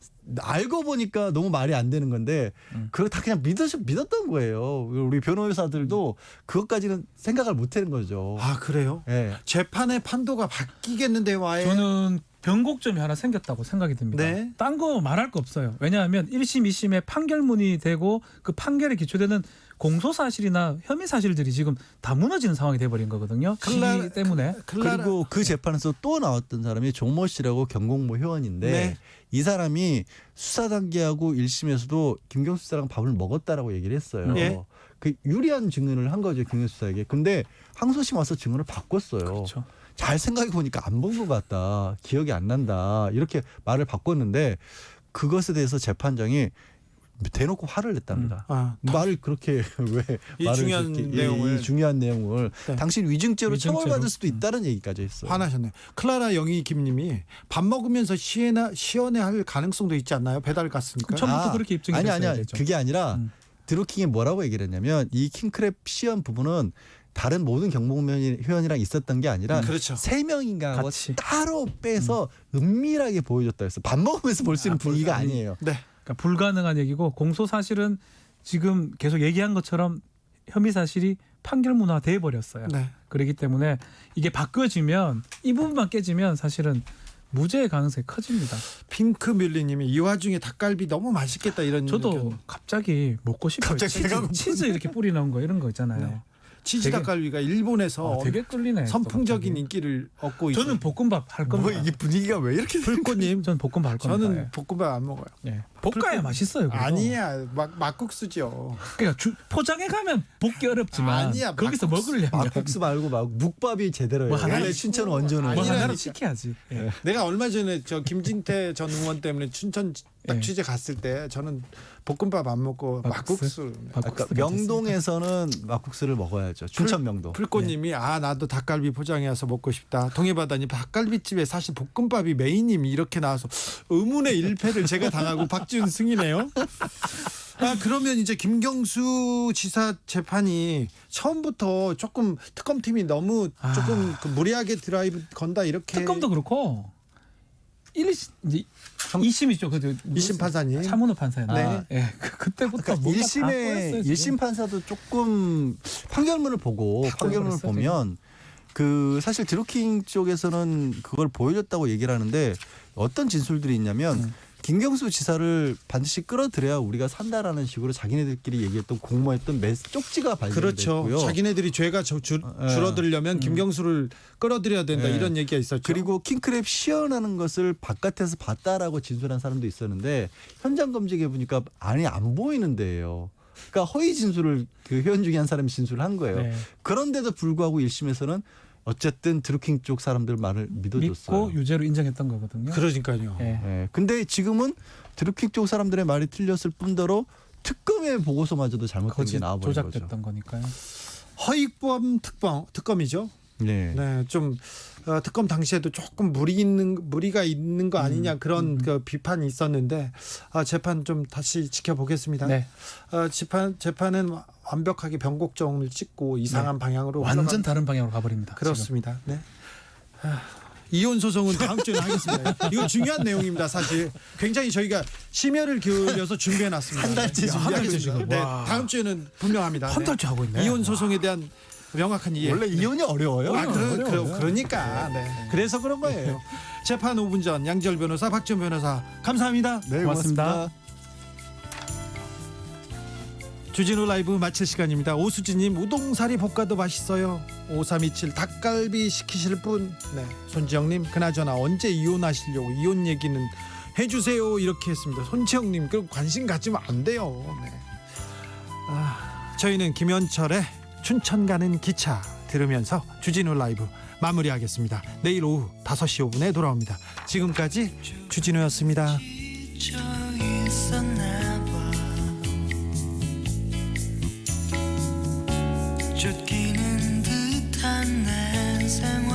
알고 보니까 너무 말이 안 되는 건데 그걸 다 그냥 믿었던 거예요. 우리 변호사들도 그것까지는 생각을 못하는 거죠. 아 그래요? 예. 재판의 판도가 바뀌겠는데요, 아예. 저는 변곡점이 하나 생겼다고 생각이 듭니다. 네. 딴 거 말할 거 없어요. 왜냐하면 1심, 2심에 판결문이 되고 그 판결에 기초되는 공소사실이나 혐의 사실들이 지금 다 무너지는 상황이 돼버린 거거든요. 시기 때문에. 그리고 그 재판에서 또 나왔던 사람이 종모 씨라고 경공모 회원인데 네. 이 사람이 수사 단계하고 1심에서도 김경수 씨랑 밥을 먹었다라고 얘기를 했어요. 예. 그 유리한 증언을 한 거죠, 김경수 씨에게. 근데 항소심 와서 증언을 바꿨어요. 그렇죠. 잘 생각해 보니까 안 본 것 같다. 기억이 안 난다. 이렇게 말을 바꿨는데 그것에 대해서 재판장이 대놓고 화를 냈답니다. 아, 말을 그렇게 왜 이 말을 중요한 그렇게, 내용을. 이 중요한 내용을 네. 당신 위증죄로 위증죄로. 처벌받을 수도 있다는 얘기까지 했어요. 화나셨네. 클라라 영희 김님이 밥 먹으면서 시연할 가능성도 있지 않나요? 배달 갔으니까. 처음부터 그렇게 입증이 됐어야 아니야. 되죠. 그게 아니라 드루킹이 뭐라고 얘기를 했냐면 이 킹크랩 시연 부분은 다른 모든 경복면 회원이랑 있었던 게 아니라 그렇죠. 3명인가 하고 같이. 따로 빼서 은밀하게 보여줬다 했어. 밥 먹으면서 볼 수 있는 분위기가 아니에요. 네. 그러니까 불가능한 얘기고 공소 사실은 지금 계속 얘기한 것처럼 혐의 사실이 판결문화 돼 버렸어요. 네. 그렇기 때문에 이게 바뀌어지면 이 부분만 깨지면 사실은 무죄의 가능성이 커집니다. 핑크 뮬리님이 이 와중에 닭갈비 너무 맛있겠다 이런. 저도 의견. 갑자기 먹고 싶어요. 갑자기 배가 고프네. 치즈 이렇게 뿌리 넣은 거 이런 거 있잖아요. 네. 치즈 되게- 닭갈비가 일본에서 되게 끌리네. 선풍적인 또 인기를 얻고 갑자기. 있어요. 저는 볶음밥 할 겁니다. 분위기가 왜 이렇게 불꽃님, 저는 볶음밥 할 겁니다. 저는 볶음밥 안 먹어요. 예. 볶아야 맛있어요. 그래도. 아니야, 막국수죠. 그러니까 포장해 가면 볶기 어렵지만 아니야, 거기서 먹으려면 막국수 말고 막 묵밥이 제대로예요. 뭐 하나 원래 춘천 원조는 뭐 아니라니까. 하나를 시켜야지. 예. 내가 얼마 전에 저 김진태 전 의원 때문에 춘천 딱 예. 취재 갔을 때 저는 볶음밥 안 먹고 막국수. 아까 명동에서는 막국수를 먹어야죠. 춘천 명동. 불꽃님이 아 나도 닭갈비 포장해 와서 먹고 싶다. 동해바다님 닭갈비집에 사실 볶음밥이 메인님이 이렇게 나와서 의문의 일패를 제가 당하고 박지훈 승이네요. 아 그러면 이제 김경수 지사 재판이 처음부터 조금 특검팀이 너무 조금 그 무리하게 드라이브 건다 이렇게. 특검도 그렇고 2심이죠. 그 2심 판사님. 차문호 판사였나? 네. 예. 그때부터 그러니까 뭔가 다 1심의 꼬였어요, 지금. 1심 판사도 조금 판결문을 보고 판결문을 꼬였어요, 보면 그 사실 드루킹 쪽에서는 그걸 보여줬다고 얘기를 하는데 어떤 진술들이 있냐면 김경수 지사를 반드시 끌어들여야 우리가 산다라는 식으로 자기네들끼리 얘기했던 공모했던 쪽지가 발견됐고요. 그렇죠. 자기네들이 죄가 줄어들려면 김경수를 끌어들여야 된다 네. 이런 얘기가 있었죠. 그리고 킹크랩 시연하는 것을 바깥에서 봤다라고 진술한 사람도 있었는데 현장 검증해 보니까 안이 안 보이는 데예요. 그러니까 허위 진술을 그 회원 중에 한 사람이 진술을 한 거예요. 네. 그런데도 불구하고 1심에서는 어쨌든 드루킹 쪽 사람들 말을 믿어줬어요. 믿고 유죄로 인정했던 거거든요. 그러니까요. 예. 네. 근데 지금은 드루킹 쪽 사람들의 말이 틀렸을 뿐더러 특검의 보고서마저도 잘못된 게 나와버린 거죠. 조작됐던 거니까요. 허익범 특검이죠. 네. 네, 좀 특검 당시에도 조금 무리가 있는 거 아니냐 그런 그 비판이 있었는데 재판 좀 다시 지켜보겠습니다. 네. 재판은 완벽하게 변곡점을 찍고 이상한 방향으로 완전 다른 방향으로 가버립니다. 그렇습니다. 네. 이혼 소송은 다음 주에 하겠습니다. 이거 중요한 내용입니다. 사실 굉장히 저희가 심혈을 기울여서 준비해놨습니다. 한 달째 준비하겠습니다. 지금. 네, 와. 다음 주에는 분명합니다. 한 달째 하고 있네. 이혼 소송에 대한 명확한 이해. 원래 이혼이 어려워요. 그러니까 네. 그래서 그런 거예요. 재판 5분 전 양지열 변호사, 박지원 변호사 감사합니다. 네, 고맙습니다. 주진우 라이브 마칠 시간입니다. 오수진님 우동사리 볶아도 맛있어요. 5327 닭갈비 시키실 분. 네. 손지영님 그나저나 언제 이혼하시려고 이혼 얘기는 해주세요 이렇게 했습니다. 손지영님 그 관심 가지면 안 돼요. 네. 저희는 김현철의 춘천 가는 기차 들으면서 주진우 라이브 마무리하겠습니다. 내일 오후 5시 5분에 돌아옵니다. 지금까지 주진우였습니다. 쫓기는 듯한 내 생활